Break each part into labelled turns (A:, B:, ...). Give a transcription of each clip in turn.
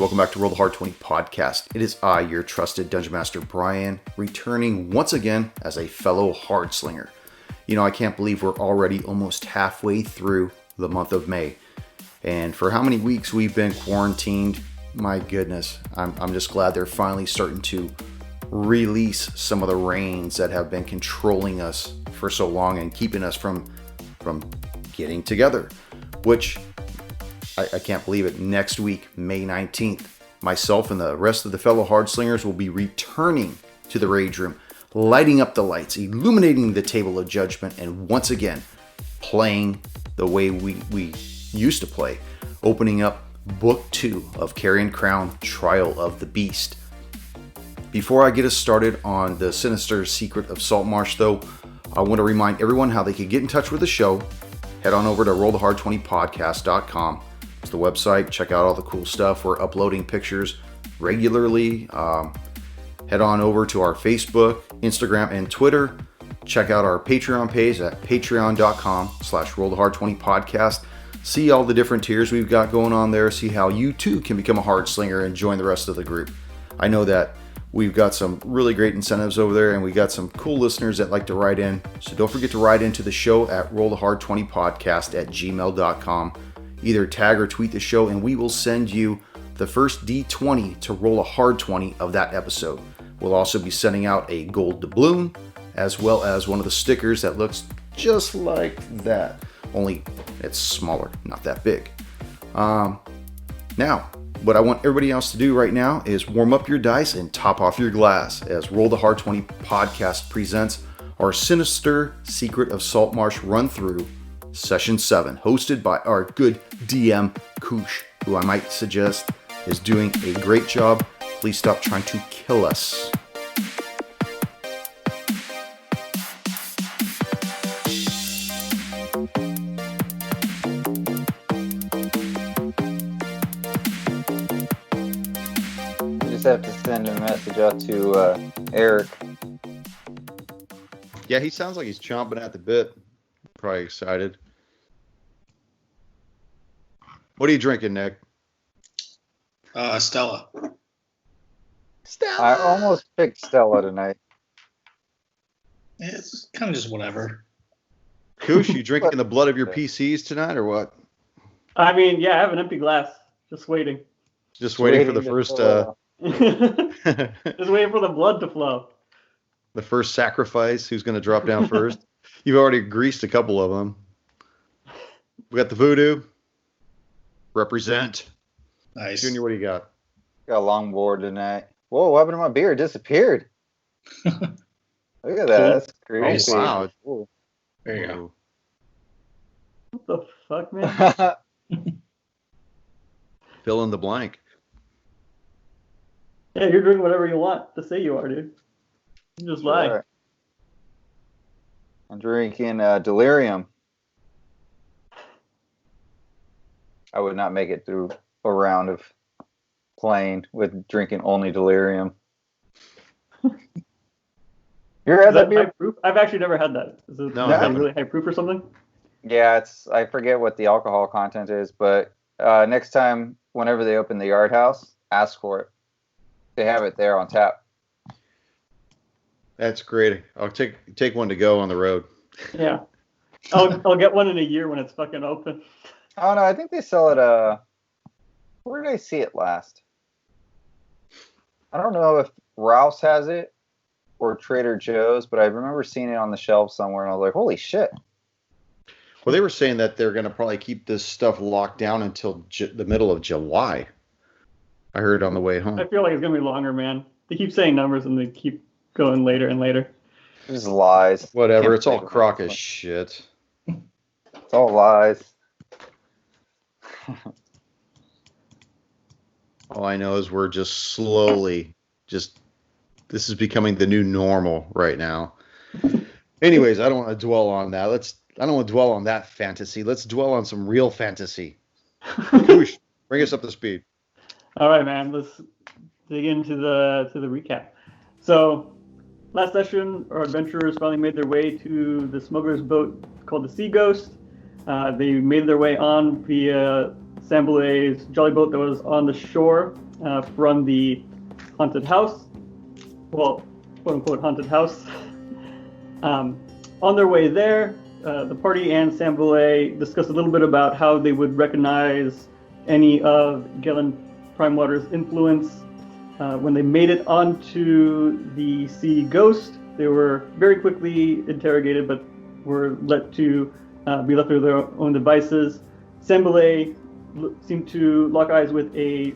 A: Welcome back to Roll the Hard 20 podcast. It is I, your trusted Dungeon Master Brian, returning once again as a fellow Hard Slinger. You know, I can't believe we're already almost halfway through the month of May. And for how many weeks we've been quarantined, my goodness, I'm just glad they're finally starting to release some of the reins that have been controlling us for so long and keeping us from getting together, which I can't believe it. Next week, May 19th, myself and the rest of the fellow Hard Slingers will be returning to the Rage Room, lighting up the lights, illuminating the Table of Judgment, and once again, playing the way we used to play, opening up Book 2 of Carrion Crown, Trial of the Beast. Before I get us started on the Sinister Secret of Saltmarsh, though, I want to remind everyone how they can get in touch with the show. Head on over to rollthehard20podcast.com. It's the website. Check out all the cool stuff. We're uploading pictures regularly. Head on over to our Facebook, Instagram, and Twitter. Check out our Patreon page at patreon.com/rollthehard20podcast. See all the different tiers we've got going on there. See how you too can become a Hard Slinger and join the rest of the group. I know that we've got some really great incentives over there, and we got some cool listeners that like to write in. So don't forget to write into the show at rollthehard20podcast@gmail.com. Either tag or tweet the show, and we will send you the first D20 to roll a hard 20 of that episode. We'll also be sending out a gold doubloon, as well as one of the stickers that looks just like that, only it's smaller, not that big. Now, what I want everybody else to do right now is warm up your dice and top off your glass as Roll the Hard 20 podcast presents our Sinister Secret of Saltmarsh run-through, Session 7, hosted by our good DM, Koosh, who I might suggest is doing a great job. Please stop trying to kill us.
B: Have to send a message out to Eric.
A: Yeah, he sounds like he's chomping at the bit. Probably excited. What are you drinking, Nick?
C: Stella.
B: I almost picked Stella tonight.
C: It's kind of just whatever.
A: Koosh, you drinking the blood of your PCs tonight, or what?
D: I mean, yeah, I have an empty glass. Just waiting.
A: Just waiting for the first...
D: Just waiting for the blood to flow.
A: The first sacrifice, who's going to drop down first? You've already greased a couple of them. We got the voodoo. Represent.
C: Nice.
A: Junior, what do you got?
B: Got a long board tonight. Whoa, what happened to my beer? It disappeared. Look at that. That's crazy.
A: Oh, wow.
B: Ooh.
C: There you go.
D: What the fuck, man?
A: Fill in the blank.
D: Yeah, you're doing whatever you want to say you are, dude. You just lie.
B: Sure. I'm drinking Delirium. I would not make it through a round of playing with drinking only Delirium. You ever had that beer?
D: High proof? I've actually never had that. Is it really high proof or something?
B: Yeah, I forget what the alcohol content is, but next time, whenever they open the Yard House, ask for it. They have it there on tap.
A: That's great. I'll take one to go on the road.
D: Yeah. I'll get one in a year when it's fucking open.
B: Oh no, I think they sell it. Where did I see it last? I don't know if Ralph's has it or Trader Joe's, but I remember seeing it on the shelf somewhere, and I was like, "Holy shit!"
A: Well, they were saying that they're going to probably keep this stuff locked down until the middle of July. I heard on the way home.
D: I feel like it's gonna be longer, man. They keep saying numbers and they keep going later and later.
B: It's lies.
A: Whatever. It's all crock of shit.
B: It's all lies.
A: All I know is we're just slowly, this is becoming the new normal right now. Anyways, I don't want to dwell on that. I don't want to dwell on that fantasy. Let's dwell on some real fantasy. Koosh, bring us up to speed.
D: All right, man. Let's dig into the recap. So, last session, our adventurers finally made their way to the smuggler's boat called the Sea Ghost. They made their way on via Sambulay's jolly boat that was on the shore from the haunted house. Well, quote unquote haunted house. On their way there, the party and Sambolet discussed a little bit about how they would recognize any of Galen Primewater's influence. When they made it onto the Sea Ghost, they were very quickly interrogated, but were let to be left to their own devices. Sambolet seemed to lock eyes with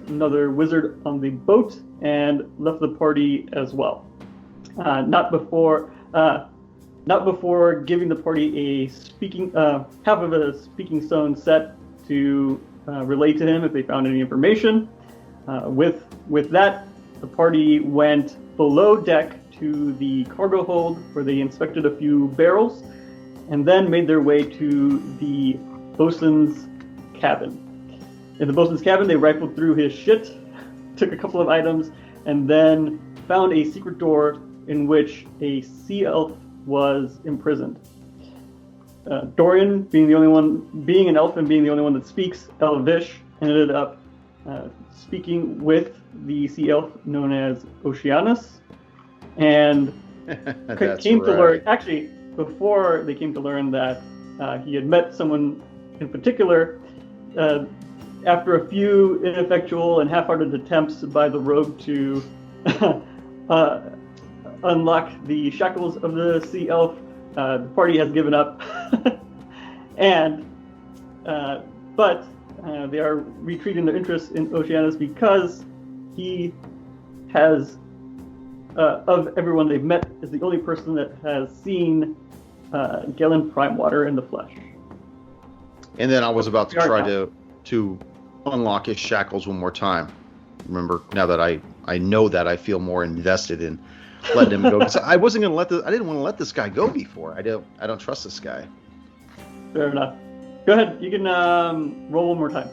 D: another wizard on the boat and left the party as well. Not before giving the party a speaking half of a speaking stone set to relay to him if they found any information. With that, the party went below deck to the cargo hold where they inspected a few barrels, and then made their way to the bosun's cabin. In the bosun's cabin, they rifled through his shit, took a couple of items, and then found a secret door in which a sea elf was imprisoned. Dorian, being an elf and being the only one that speaks Elvish, ended up speaking with the sea elf known as Oceanus, and came to learn, actually, before they came to learn that he had met someone in particular, after a few ineffectual and half-hearted attempts by the rogue to unlock the shackles of the sea elf, the party has given up, but they are retreating their interest in Oceanus because he has, of everyone they've met, is the only person that has seen Galen Primewater in the flesh.
A: And then I was about to try to unlock his shackles one more time. Remember, now that I know that, I feel more invested in letting him go. Because I didn't want to let this guy go before. I don't trust this guy.
D: Fair enough. Go ahead. You can roll one more time.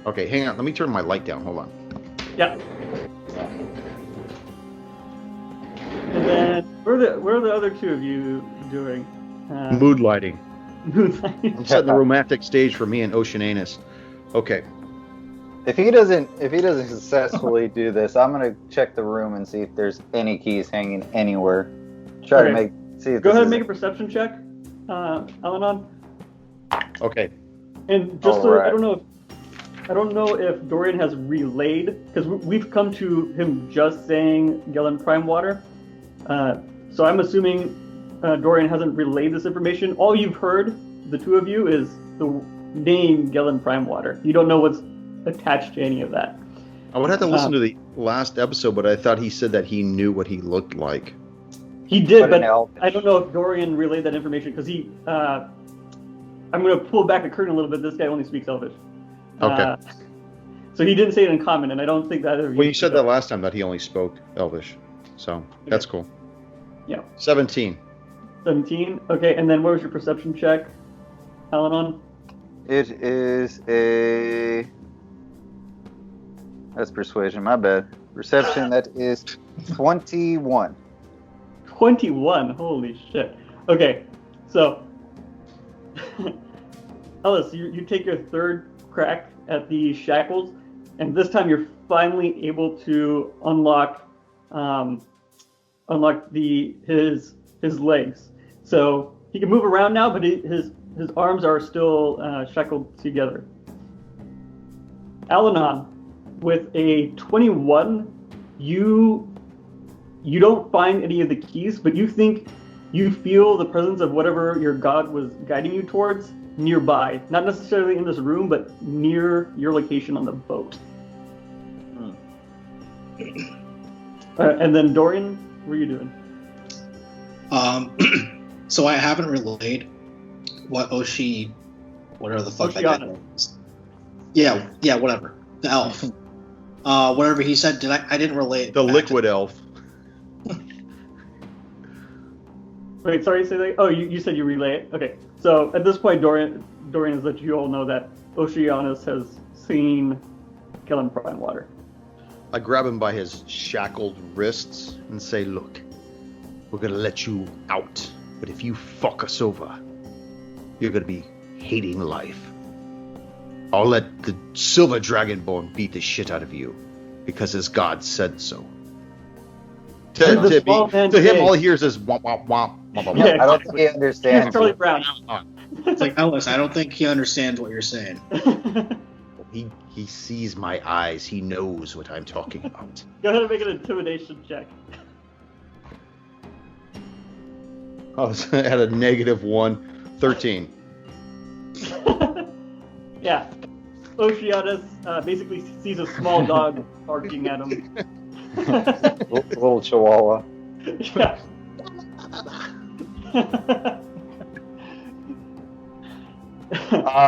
A: Okay, hang on. Let me turn my light down. Hold on.
D: Yeah. And then, what are the other two of you doing?
A: Mood lighting.
D: Mood lighting.
A: I'm setting the romantic stage for me and Oceanus. Okay.
B: If he doesn't successfully do this, I'm gonna check the room and see if there's any keys hanging anywhere. Try to see if.
D: Go ahead and make a perception check, Alanon.
A: Okay.
D: And just so I don't know if Dorian has relayed, because we've come to him just saying Galen Primewater. So I'm assuming Dorian hasn't relayed this information. All you've heard, the two of you, is the name Galen Primewater. You don't know what's attached to any of that.
A: I would have to listen to the last episode, but I thought he said that he knew what he looked like.
D: He did, but I don't know if Dorian relayed that information, because he... I'm going to pull back the curtain a little bit. This guy only speaks Elvish.
A: Okay.
D: So he didn't say it in common, and I don't think that...
A: Well, you said that last time, that he only spoke Elvish. So, that's cool.
D: Yeah.
A: 17.
D: 17? Okay, and then what was your perception check, Alanon?
B: It is a... That's persuasion, my bad. Perception, that is 21.
D: 21? Holy shit. Okay, so... Ellis, you take your third crack at the shackles, and this time you're finally able to unlock his legs. So he can move around now, but his arms are still shackled together. Alanon, with a 21, you don't find any of the keys, but you think you feel the presence of whatever your god was guiding you towards nearby. Not necessarily in this room, but near your location on the boat. And then Dorian, what are you doing?
C: So I haven't relayed what whatever the fuck that guy is. Yeah, whatever. The elf. Whatever he said, I didn't relay it.
A: The liquid elf.
D: Wait, sorry, say that. Oh, you said you relay it? Okay. So at this point, Dorian has let you all know that Oceanus has seen Galen Primewater.
A: I grab him by his shackled wrists and say, look, we're going to let you out. But if you fuck us over, you're going to be hating life. I'll let the Silver Dragonborn beat the shit out of you. because his God said so.
D: And the small
A: To
D: man
A: him,
D: say-
A: all he hears is womp, womp, womp, womp, womp,
D: Yeah,
A: womp.
B: I don't think he
D: Here's
B: understands.
D: Charlie Brown.
C: It's like, Ellis, I don't think he understands what you're saying.
A: He sees my eyes. He knows what I'm talking about.
D: Go ahead and make an intimidation check.
A: I was at a -1, 13.
D: Yeah. Oceanus basically sees a small dog barking at him.
B: Little chihuahua.
D: Yeah.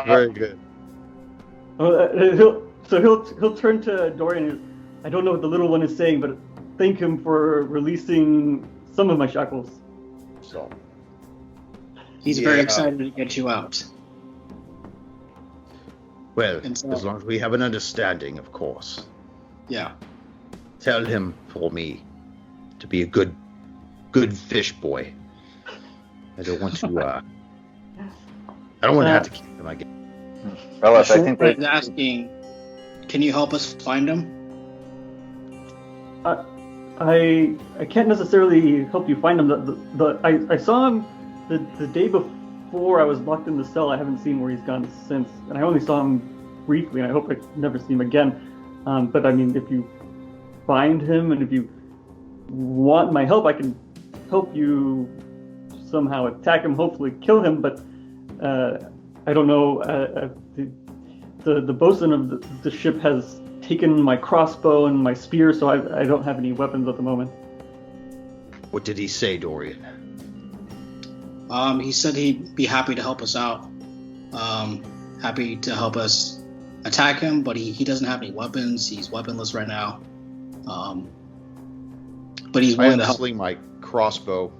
A: Very good.
D: He'll turn to Dorian. And, I don't know what the little one is saying, but thank him for releasing some of my shackles.
A: So,
C: He's very excited to get you out.
A: well,
C: And so-
A: as long as we have an understanding, of course.
C: Yeah.
A: Tell him for me to be a good fish boy. I don't want to. I don't want to have to keep him. I guess.
B: Ellis, I think
C: He's asking, can you help us find him?
D: I can't necessarily help you find him. I saw him the day before I was locked in the cell. I haven't seen where he's gone since, and I only saw him briefly. And I hope I never see him again. But I mean, if you find him and if you want my help, I can help you somehow attack him. Hopefully, kill him. But I don't know. The bosun of the ship has taken my crossbow and my spear, so I don't have any weapons at the moment.
A: What did he say, Dorian?
C: He said he'd be happy to help us out. Happy to help us attack him, but he doesn't have any weapons. He's weaponless right now. But he's
A: I
C: willing to help.
A: sling my crossbow,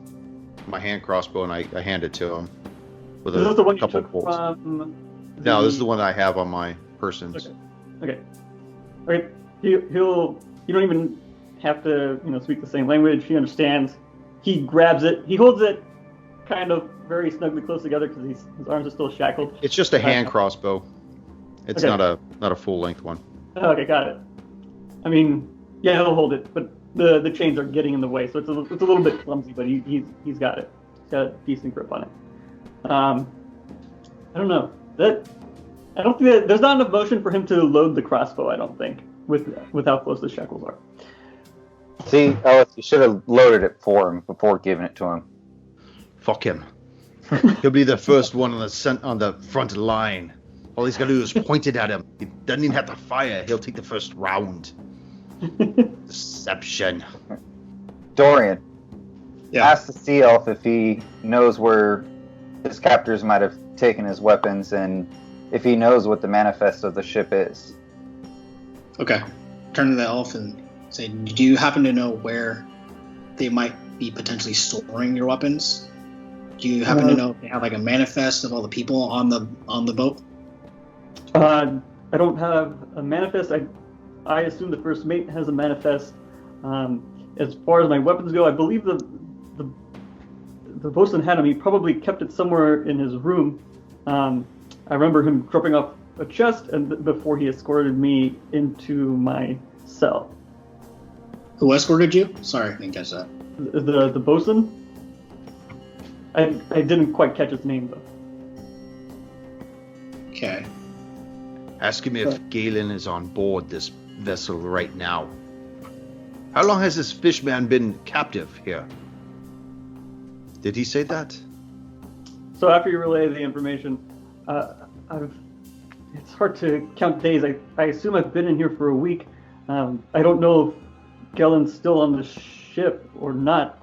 A: my hand crossbow, and I hand it to him with
D: Is
A: a
D: this the one you
A: couple
D: took
A: bolts.
D: from?
A: No, this is the one I have on my persons.
D: Okay. Okay. You don't even have to speak the same language. He understands. He grabs it. He holds it kind of very snugly close together because his arms are still shackled.
A: It's just a hand crossbow. It's
D: Okay.
A: not a full length one.
D: Okay, got it. I mean, yeah, he'll hold it, but the chains are getting in the way, so it's a little bit clumsy, but he's got it. He's got a decent grip on it. I don't know. I don't think that there's not enough motion for him to load the crossbow. I don't think with how close the shackles are.
B: See, Ellis, you should have loaded it for him before giving it to him.
A: Fuck him. He'll be the first one on the front line. All he's got to do is point it at him. He doesn't even have to fire. He'll take the first round. Deception.
B: Dorian,
C: Yeah.
B: ask the sea elf if he knows where his captors might have taken his weapons and if he knows what the manifest of the ship is.
C: Okay. Turn to the elf and say, do you happen to know where they might be potentially storing your weapons? Do you happen to know if they have like a manifest of all the people on the boat?
D: I don't have a manifest. I assume the first mate has a manifest. As far as my weapons go, I believe the bosun had him. He probably kept it somewhere in his room. I remember him dropping off a chest and before he escorted me into my cell.
C: Who escorted you? Sorry, I didn't catch that.
D: The bosun? I didn't quite catch his name though.
C: Okay.
A: Ask him if Galen is on board this vessel right now. How long has this fishman been captive here? Did he say that?
D: So after you relay the information, it's hard to count days. I assume I've been in here for a week. I don't know if Galen's still on the ship or not.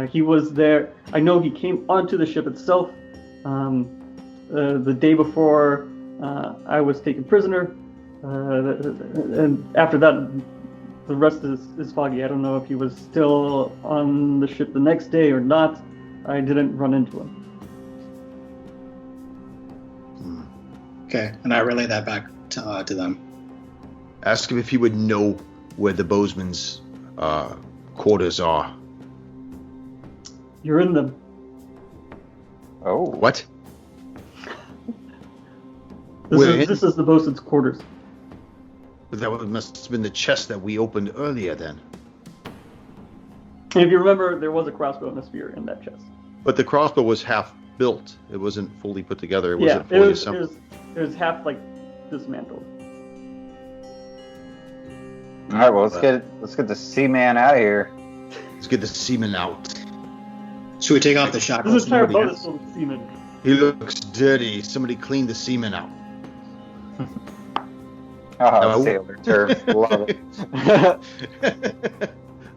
D: He was there. I know he came onto the ship itself the day before I was taken prisoner. And after that, the rest is foggy. I don't know if he was still on the ship the next day or not. I didn't run into him.
C: Okay, and I relay that back to them.
A: Ask him if he would know where the bosun's quarters are.
D: You're in them.
B: Oh.
A: What?
D: This is the bosun's quarters.
A: But that must have been the chest that we opened earlier then.
D: And if you remember, there was a crossbow and a spear in that chest.
A: But the crossbow was half built. It wasn't fully put together. It
D: Yeah,
A: wasn't fully assembled.
D: it was half like dismantled.
B: All right, well let's get the Seaman out of here.
A: Let's get the seaman out.
C: Should we take off the shackles?
D: This entire
C: Nobody
D: boat
C: has-
D: is full of seamen.
A: He looks dirty. Somebody clean the seaman out.
B: Oh,
A: No.
B: sailor turf. Love it.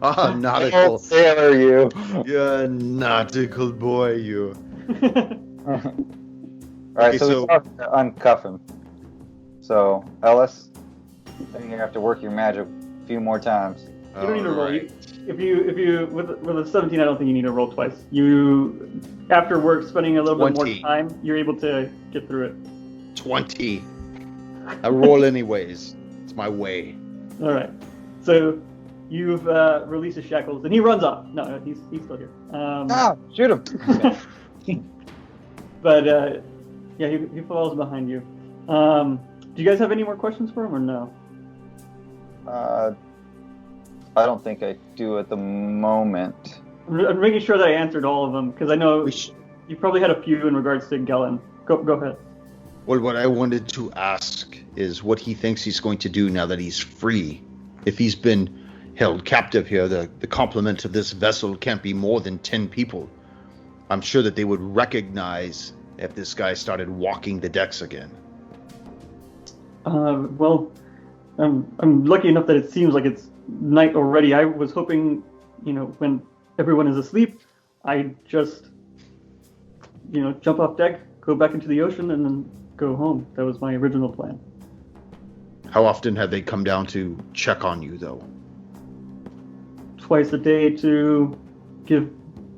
A: Ah, nautical.
B: Sailor, you.
A: You're a nautical boy, you.
B: All right,
A: Okay,
B: so
A: so-
B: we have to uncuff him. So, Ellis, I think you have to work your magic a few more times.
D: You don't need to roll.
A: Alright.
D: If you with a 17, I don't think you need to roll twice. You, after work, spending a little bit
A: 20.
D: more time, you're able to get through it.
A: 20. I roll anyways. It's my way.
D: All right. So you've released his shackles, and he runs off. No, he's still here.
B: Shoot him.
D: But yeah, he follows behind you. Do you guys have any more questions for him, or no?
B: I don't think I do at the moment.
D: I'm making sure that I answered all of them because I know
A: We sh-
D: you probably had a few in regards to Gellin. Go ahead.
A: Well, what I wanted to ask is what he thinks he's going to do now that he's free. If he's been held captive here, the complement of this vessel can't be more than 10 people. I'm sure that they would recognize if this guy started walking the decks again.
D: Well, I'm lucky enough that it seems like it's night already. I was hoping, when everyone is asleep, I just, jump off deck, go back into the ocean, and then go home. That was my original plan.
A: How often have they come down to check on you, though?
D: Twice a day to give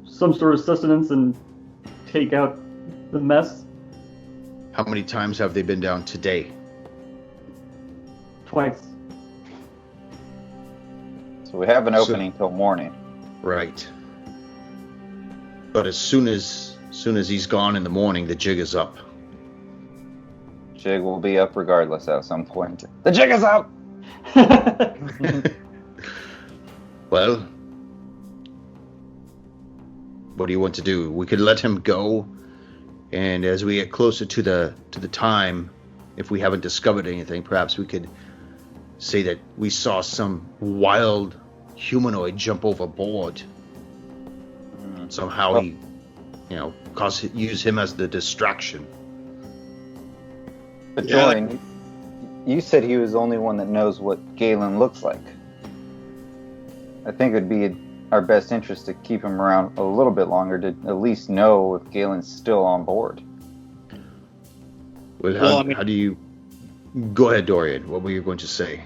D: some sort of sustenance and take out the mess.
A: How many times have they been down today?
D: Twice.
B: So we have an opening till morning.
A: Right. But as soon as he's gone in the morning, the jig is up.
B: Jig will be up regardless at some point. The jig is up!
A: Well, what do you want to do? We could let him go, and as we get closer to the time, if we haven't discovered anything, perhaps we could say that we saw some wild humanoid jump overboard. Somehow he, use him as the distraction.
B: But
C: Yeah.
B: Dorian, you said he was the only one that knows what Galen looks like. I think it would be our best interest to keep him around a little bit longer to at least know if Galen's still on board.
A: Well, how do you... Go ahead, Dorian. What were you going to say?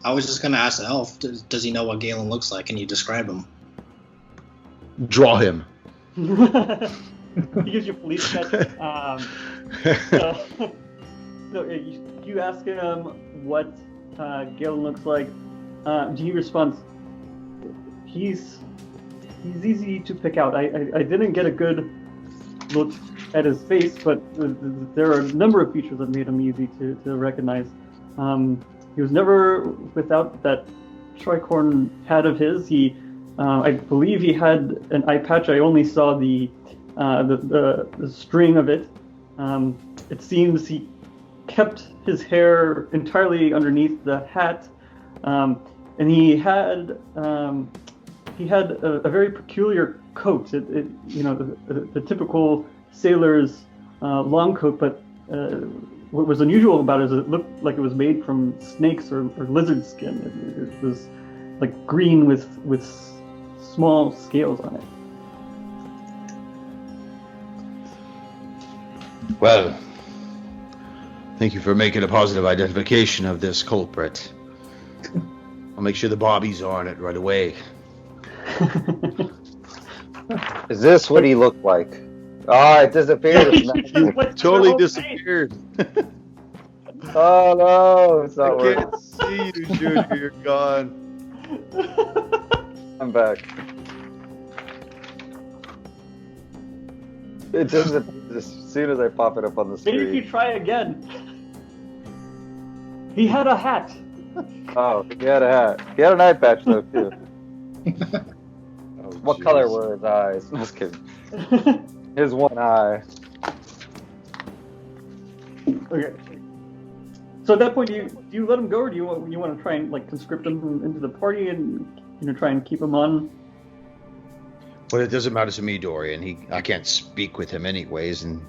C: I was just going to ask the elf, does he know what Galen looks like? Can you describe him?
A: Draw him.
D: He gives you police sketch. So you ask him what Galen looks like. He responds, he's easy to pick out. I didn't get a good look at his face, but there are a number of features that made him easy to recognize. He was never without that tricorn hat of his. I believe he had an eye patch. I only saw the string of it. It seems he kept his hair entirely underneath the hat, and he had a very peculiar coat. The typical sailor's long coat, but what was unusual about it is it looked like it was made from snakes or lizard skin. It was like green with small scales on it.
A: Well, thank you for making a positive identification of this culprit. I'll make sure the bobbies are on it right away.
B: Is this what he looked like? Oh, it disappeared.
A: Totally disappeared.
B: Oh no, it's
A: I
B: not working.
A: can't see you, Junior. You're gone.
B: I'm back. It disappears as soon as I pop it up on the
D: Maybe if
B: screen.
D: you try again. He had a hat.
B: Oh, he had a hat. He had an eye patch though too.
A: Oh,
B: What
A: jeez.
B: color were his eyes? I'm just kidding. His one eye.
D: Okay. So at that point, do you let him go, or do you want to try and like conscript him into the party and try and keep him on?
E: But it doesn't matter to me, Dorian. I can't speak with him anyways, and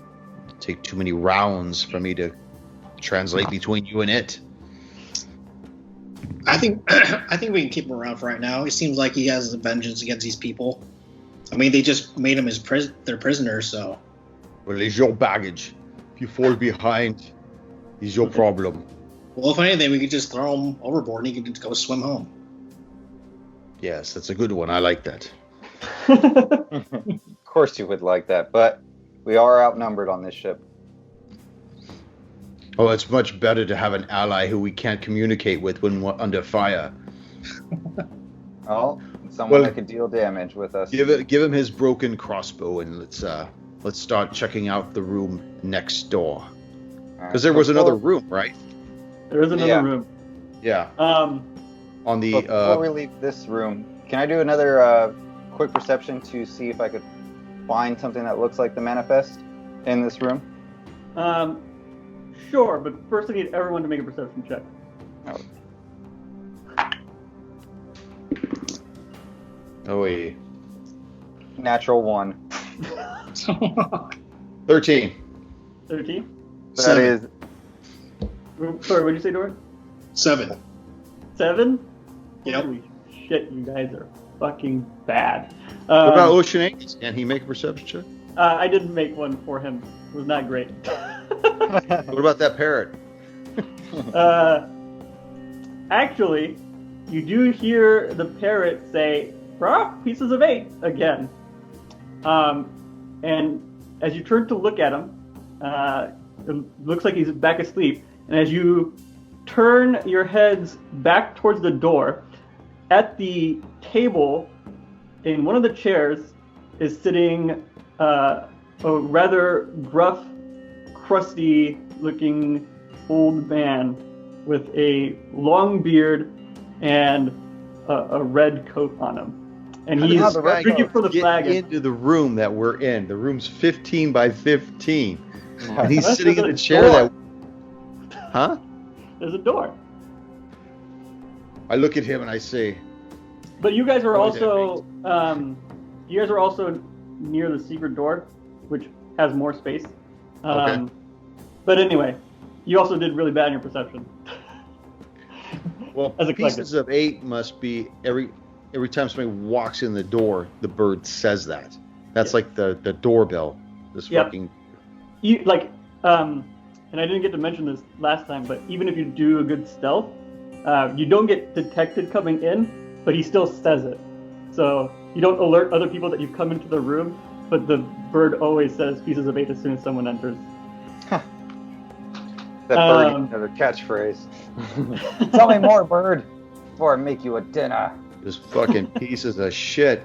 E: it'd take too many rounds for me to translate between you and it.
C: I think we can keep him around for right now. It seems like he has a vengeance against these people. I mean, they just made him their prisoner, so.
E: Well, it's your baggage. If you fall behind, it's your problem.
C: Well, if anything, we could just throw him overboard and he could go swim home.
E: Yes, that's a good one. I like that.
B: Of course you would like that, but we are outnumbered on this ship.
E: Oh, it's much better to have an ally who we can't communicate with when we're under fire.
B: Oh, someone
E: Well,
B: that could deal damage with us.
E: Give him his broken crossbow, and let's start checking out the room next door. Because there was another room, right?
D: There is another room.
E: Yeah. On the
B: Before we leave this room, can I do another quick perception to see if I could find something that looks like the manifest in this room?
D: Sure, but first I need everyone to make a perception check.
E: Oh, wait.
B: Natural 1.
E: 13.
D: 13?
B: That
C: 7.
B: is
D: Sorry, what did you say, Doran?
C: 7.
D: 7?
C: Yep.
D: Holy shit, you guys are fucking bad.
E: What about Ocean's? Can he make a perception check?
D: I didn't make one for him. It was not great.
E: What about that parrot?
D: Actually, you do hear the parrot say, pieces of 8 again. And as you turn to look at him, it looks like he's back asleep. And as you turn your heads back towards the door, at the table, in one of the chairs, is sitting a rather gruff, crusty-looking old man with a long beard and a red coat on him. And he's drinking from the flagon.
E: Into the room that we're in. The room's 15 by 15. And he's
D: That's
E: sitting in
D: a
E: a chair
D: door.
E: Huh?
D: There's a door.
E: I look at him and I say,
D: But you guys are
E: What was that
D: also near the secret door, which has more space.
E: Okay.
D: But anyway, you also did really bad in your perception.
E: well,
D: As a
E: pieces of 8 must be every time somebody walks in the door, the bird says that. That's like the doorbell. This
D: Yep.
E: fucking...
D: You and I didn't get to mention this last time, but even if you do a good stealth, you don't get detected coming in, but he still says it. So you don't alert other people that you've come into the room, but the bird always says pieces of 8 as soon as someone enters.
B: that bird another catchphrase. Tell me more, bird, before I make you a dinner.
E: Just fucking pieces of shit.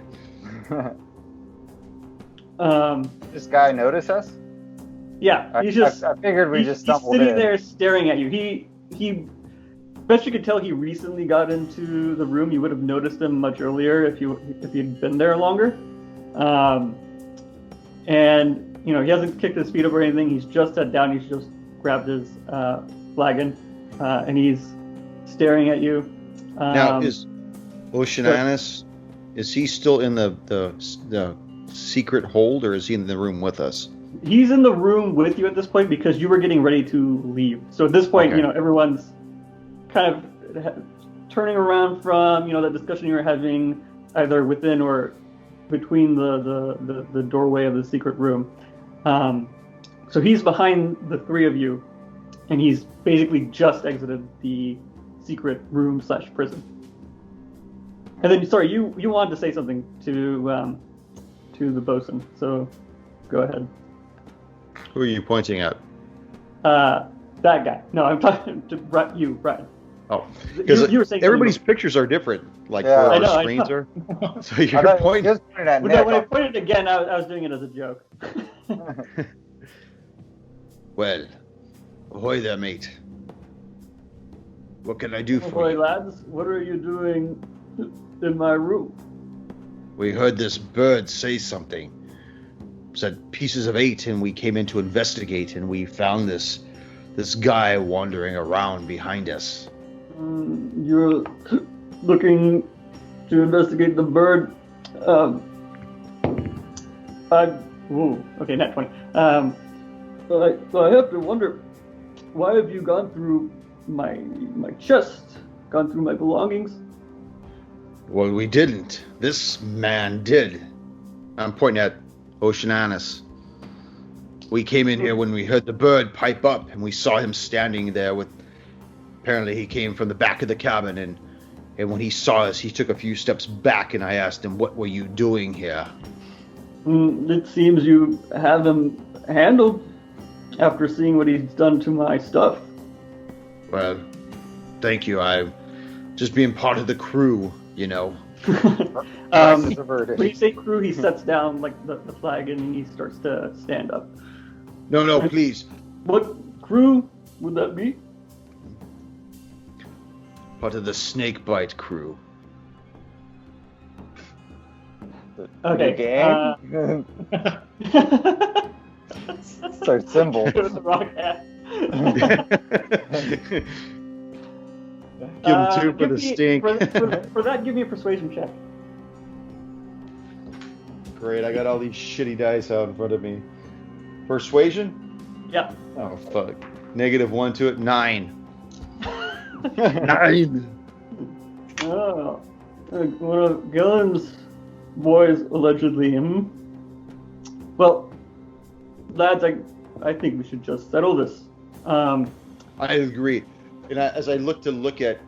B: This guy notice us?
D: Yeah, he's just.
B: I figured we just stumbled
D: he's sitting
B: in.
D: there staring at you. He, best you could tell, he recently got into the room. You would have noticed him much earlier if you'd been there longer. And he hasn't kicked his feet up or anything. He's just sat down. He's just grabbed his flagon, and he's staring at you.
E: Now, is Oceananus, is he still in the secret hold, or is he in the room with us?
D: He's in the room with you at this point because you were getting ready to leave. So at this point,
E: Okay.
D: Everyone's kind of turning around from, that discussion you were having either within or between the doorway of the secret room. So he's behind the three of you, and he's basically just exited the secret room / prison. And then, sorry, you wanted to say something to the bosun, so go ahead.
E: Who are you pointing at?
D: That guy. No, I'm talking to you, Brian.
E: Oh, because
D: you were saying
E: everybody's pictures are different, like
B: Yeah.
E: where
B: I
E: our
D: know, I
E: screens
D: know.
E: are. So you're
B: He
E: pointing.
B: was pointing at
D: When
B: Nick.
D: I pointed again, I was doing it as a joke.
E: Well, ahoy there, mate. What can I do
D: Oh
E: for
D: boy,
E: you?
D: lads, what are you doing in my room?
E: We heard this bird say something. Said pieces of 8, and we came in to investigate, and we found this guy wandering around behind us.
D: You're looking to investigate the bird. Okay, not 20. So I have to wonder, why have you gone through my chest, gone through my belongings?
E: Well, we didn't. This man did. I'm pointing at Oceananus. We came in here when we heard the bird pipe up, and we saw him standing there with... Apparently he came from the back of the cabin, and when he saw us, he took a few steps back, and I asked him, what were you doing here?
D: It seems you have him handled after seeing what he's done to my stuff.
E: Well, thank you. I'm just being part of the crew, you know.
B: Price is averted.
D: When you say crew, he sets down like the flag and he starts to stand up.
E: No, please.
D: What crew would that be?
E: Part of the snakebite crew.
D: Okay.
B: Game? Start symbol.
D: With the rock hat.
E: Give him 2 for
D: give
E: the
D: me-
E: stink.
D: For that, give me a persuasion check.
E: Great, I got all these shitty dice out in front of me. Persuasion?
D: Yeah.
E: Oh, fuck. -1 to it. 9. 9.
D: Oh. One of Gillen's boys, allegedly. Well, lads, I think we should just settle this.
E: I agree. And as I look at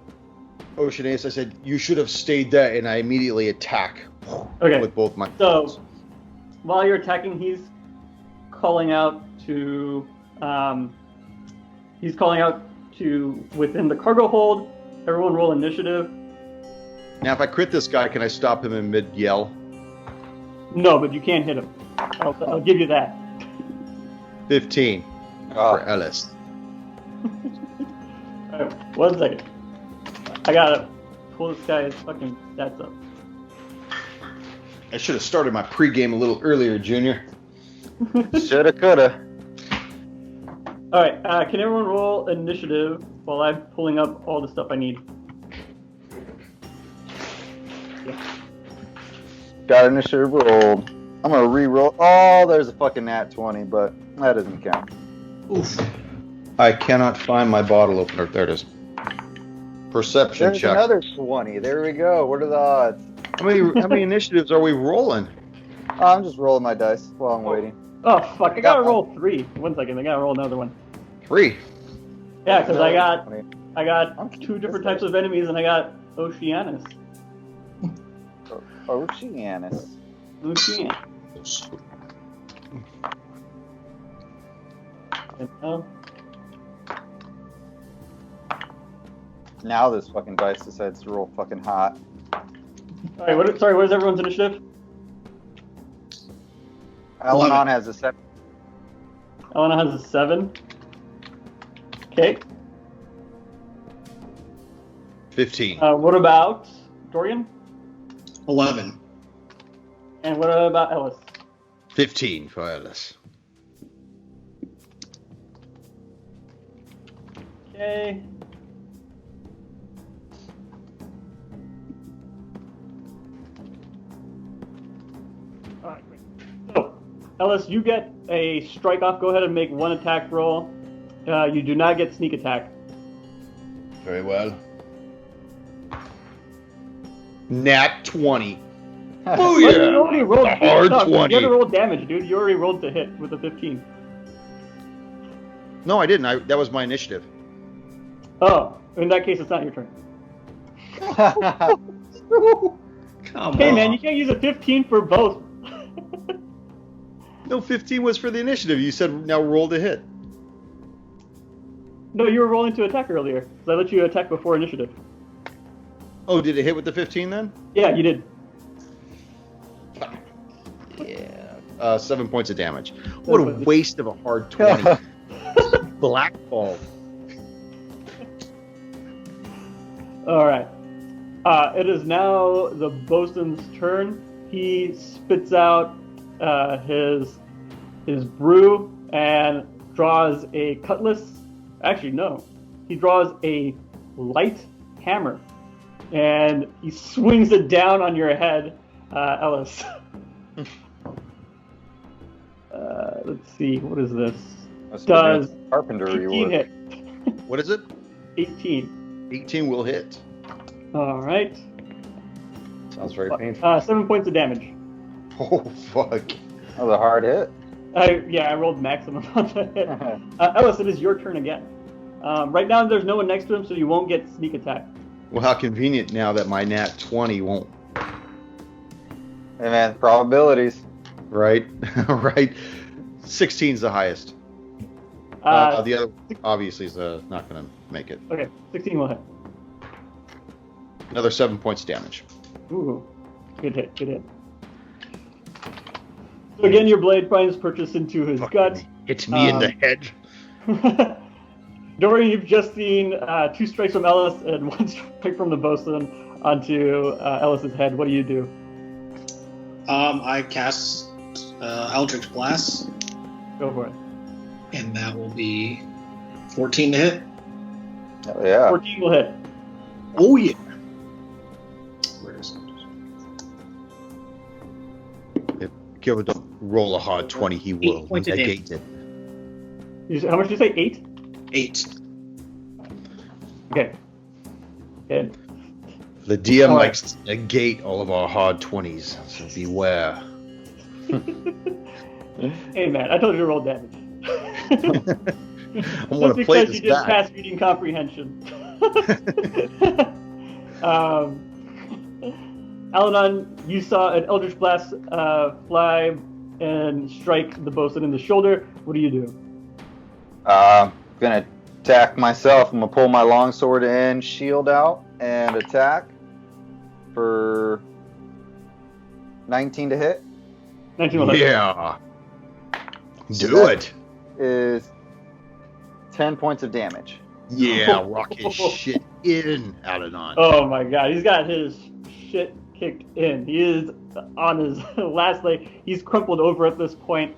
E: Oceanus, I said, you should have stayed there, and I immediately attack
D: Okay.
E: with both my
D: So, while you're attacking, he's calling out to within the cargo hold. Everyone roll initiative.
E: Now, if I crit this guy, can I stop him in mid-yell?
D: No, but you can't hit him. I'll give you that.
E: 15
B: Oh,
E: for Ellis.
D: Alright, 1 second. I gotta pull this guy's fucking stats up.
E: I should have started my pregame a little earlier, Junior.
B: shoulda, coulda.
D: Alright, can everyone roll initiative while I'm pulling up all the stuff I need?
B: Got initiative rolled. I'm gonna re-roll. Oh, there's a fucking nat 20, but that doesn't count.
C: Oof.
E: I cannot find my bottle opener. There it is. Perception
B: There's
E: check.
B: another 20. There we go. What are the odds?
E: How many initiatives are we rolling?
B: Oh, I'm just rolling my dice while I'm waiting.
D: Oh fuck, I gotta roll 3. 1 second, I gotta roll another one.
E: 3.
D: Yeah, because I got
B: I'm
D: 2 different types of enemies and I got Oceanus.
B: Oceanus.
D: Ocean. And now,
B: Now this fucking dice decides to roll fucking hot.
D: alright, what is everyone's initiative?
B: Alanon has a 7.
D: Elena has a 7. Okay.
E: 15.
D: What about Dorian?
C: 11.
D: And what about Ellis?
E: 15 for Ellis.
D: Okay. Alright, great. So, Ellis, you get a strike off. Go ahead and make 1 attack roll. You do not get sneak attack.
E: Very well. Nat 20. Oh
D: But you already rolled.
E: A hard
D: no,
E: 20.
D: You already rolled damage, dude. You already rolled to hit with a 15.
E: No, I didn't. That was my initiative.
D: Oh, in that case, it's not your turn.
C: Come
D: Hey,
C: on.
D: man, you can't use a 15 for both.
E: No, 15 was for the initiative. You said now roll to hit.
D: No, you were rolling to attack earlier. So I let you attack before initiative.
E: Oh, did it hit with the 15 then?
D: Yeah, you did.
E: Yeah. 7 points of damage. What a waste of a hard 20. Black ball.
D: All right. It is now the bosun's turn. He spits out his brew and draws a cutlass. Actually, no. He draws a light hammer, and he swings it down on your head, Ellis. Let's see. What is this? Does
B: carpentry
D: 18
B: work.
D: hit?
E: What is it?
D: 18.
E: 18 will hit.
D: All right.
F: Sounds very painful.
D: 7 points of damage.
E: Oh, fuck.
B: That was a hard hit.
D: I rolled maximum on the hit. Ellis, it is your turn again. Right now, there's no one next to him, so you won't get sneak attack.
E: Well, how convenient now that my nat 20 won't.
B: Hey man, probabilities.
E: Right? Right. 16's the highest. The other, obviously, is not going to make it.
D: Okay, 16 will hit.
E: Another 7 points damage.
D: Ooh, good hit, good hit. So again, your blade finds purchase into his gut.
E: Hits me in the head.
D: Dorian, you've just seen 2 strikes from Ellis and 1 strike from the bosun onto Ellis's head. What do you do?
C: I cast Eldritch Blast,
D: Go for it.
C: and that will be 14 to hit.
B: Oh, yeah.
D: 14 will hit.
C: Oh yeah. Where is it?
E: If Gilbert don't roll a hard 20, he will
C: 8 points of
E: negate it.
D: How much did you say? 8?
C: 8.
D: Okay. Good.
E: The DM
D: All right.
E: likes to negate all of our hard 20s, so beware.
D: Hey man, I told you to roll damage.
E: I want
D: Just
E: to play
D: because
E: this
D: you just
E: back.
D: passed reading comprehension. Alanon, you saw an Eldritch Blast fly and strike the bosun in the shoulder. What do you do?
B: Gonna attack myself. I'm gonna pull my longsword in, shield out, and attack for 19 to hit.
D: 19 will hit.
E: Yeah.
B: So
E: Do
B: that
E: it.
B: Is 10 points of damage.
E: Yeah, rock his shit in, Alanon.
D: Oh my god, he's got his shit kicked in. He is on his last leg. He's crumpled over at this point.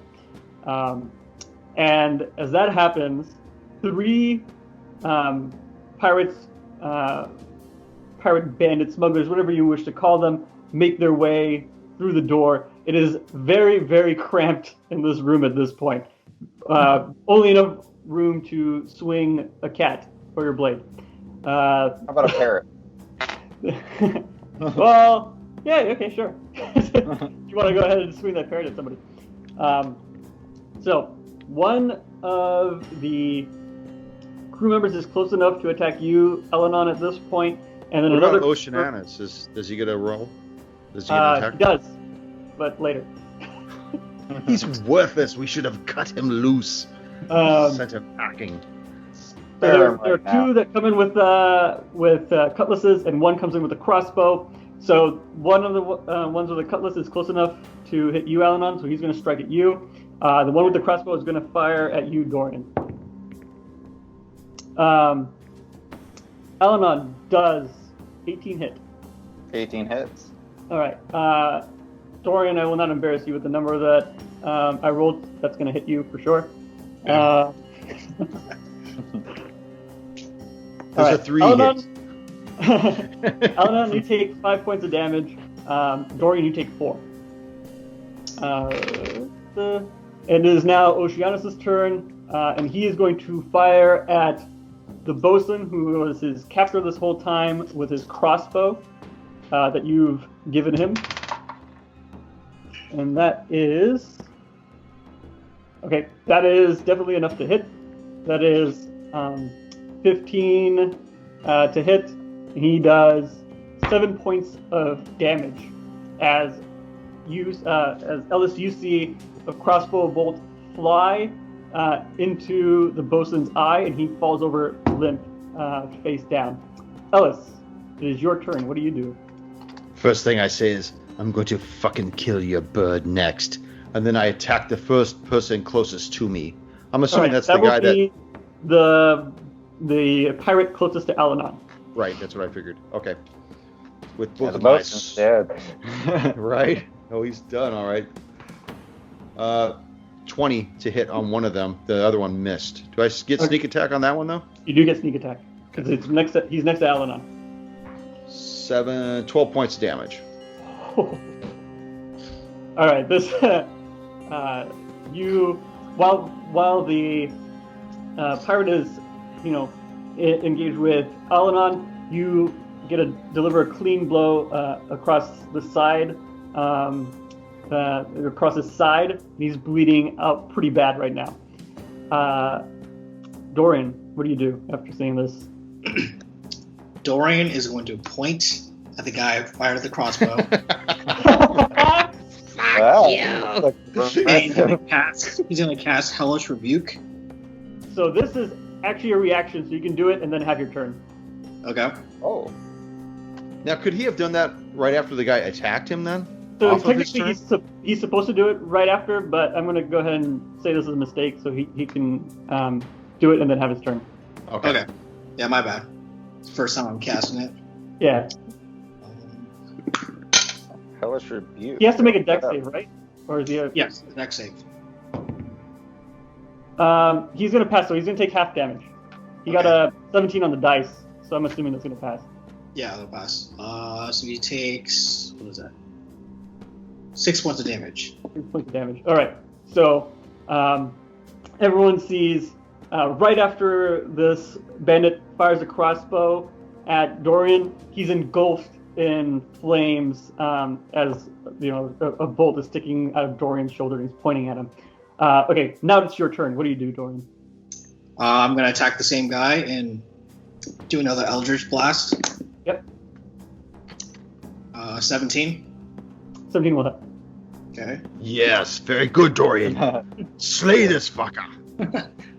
D: And as that happens, 3 pirates, pirate bandits, smugglers, whatever you wish to call them, make their way through the door. It is very, very cramped in this room at this point. Only enough room to swing a cat for your blade.
B: How about a parrot?
D: Well, yeah, okay, sure. You want to go ahead and swing that parrot at somebody. So, one of the crew members is close enough to attack you, Elenon, at this point, and then
E: What
D: another.
E: about Oceananus? Does he get a roll? Does he get an attack?
D: He does, but later.
E: He's worthless. We should have cut him loose. Sent him packing.
D: So there are 2 that come in with cutlasses, and 1 comes in with a crossbow. So one of the ones with the cutlass is close enough to hit you, Alanon, so he's going to strike at you. The one with the crossbow is going to fire at you, Dorian. Alanon, does 18 hit?
B: 18 hits.
D: All right. Dorian, I will not embarrass you with the number that I rolled. That's going to hit you for sure.
E: There's a 3
D: Alanon,
E: hit.
D: Alanon, you take 5 points of damage. Dorian, you take 4. It is now Oceanus' turn, and he is going to fire at the bosun, who was his captor this whole time, with his crossbow that you've given him. And that is... Okay, that is definitely enough to hit. That is 15 to hit. He does 7 points of damage as Ellis, you see a crossbow bolt fly into the bosun's eye, and he falls over limp, face down. Ellis, it is your turn. What do you do?
E: First thing I say is, I'm going to fucking kill your bird next. And then I attack the first person closest to me. I'm assuming that's the guy that...
D: the pirate closest to Alanon.
E: Right, that's what I figured. Okay. With
B: Yeah,
E: both
B: the
E: of my
B: bosun's dead.
E: right? Oh, he's done. All right. 20 to hit on one of them. The other one missed. Do I get sneak attack on that one though?
D: You do get sneak attack because he's next to Alanon.
E: 12 points of damage.
D: All right. This you while the pirate is engaged with Alanon, you deliver a clean blow across the side. Across his side. He's bleeding out pretty bad right now. Dorian, what do you do after seeing this?
C: Dorian is going to point at the guy who fired the crossbow.
B: Wow.
C: He's going to cast Hellish Rebuke.
D: So this is actually a reaction, so you can do it and then have your turn.
C: Okay.
B: Oh.
E: Now, could he have done that right after the guy attacked him then?
D: So
E: Off of his
D: technically he's supposed to do it right after, but I'm going to go ahead and say this is a mistake, so he can do it and then have his turn.
C: Okay. Yeah, my bad. It's the first time I'm casting it.
D: Yeah.
B: Hellish Rebuke.
D: He has to make a dex save, right? Or is he a...
C: Yes, dex save.
D: He's going to pass, so he's going to take half damage. He got a 17 on the dice, so I'm assuming that's going to pass.
C: Yeah, that'll pass. So he takes... What is that? 6 points of damage.
D: 6 points of damage. All right. So everyone sees right after this bandit fires a crossbow at Dorian, he's engulfed in flames as a bolt is sticking out of Dorian's shoulder and he's pointing at him. Okay, now it's your turn. What do you do, Dorian?
C: I'm going to attack the same guy and do another Eldritch Blast.
D: Yep.
C: 17.
D: 17 will hit.
C: Okay.
E: Yes, very good, Dorian. Slay this fucker.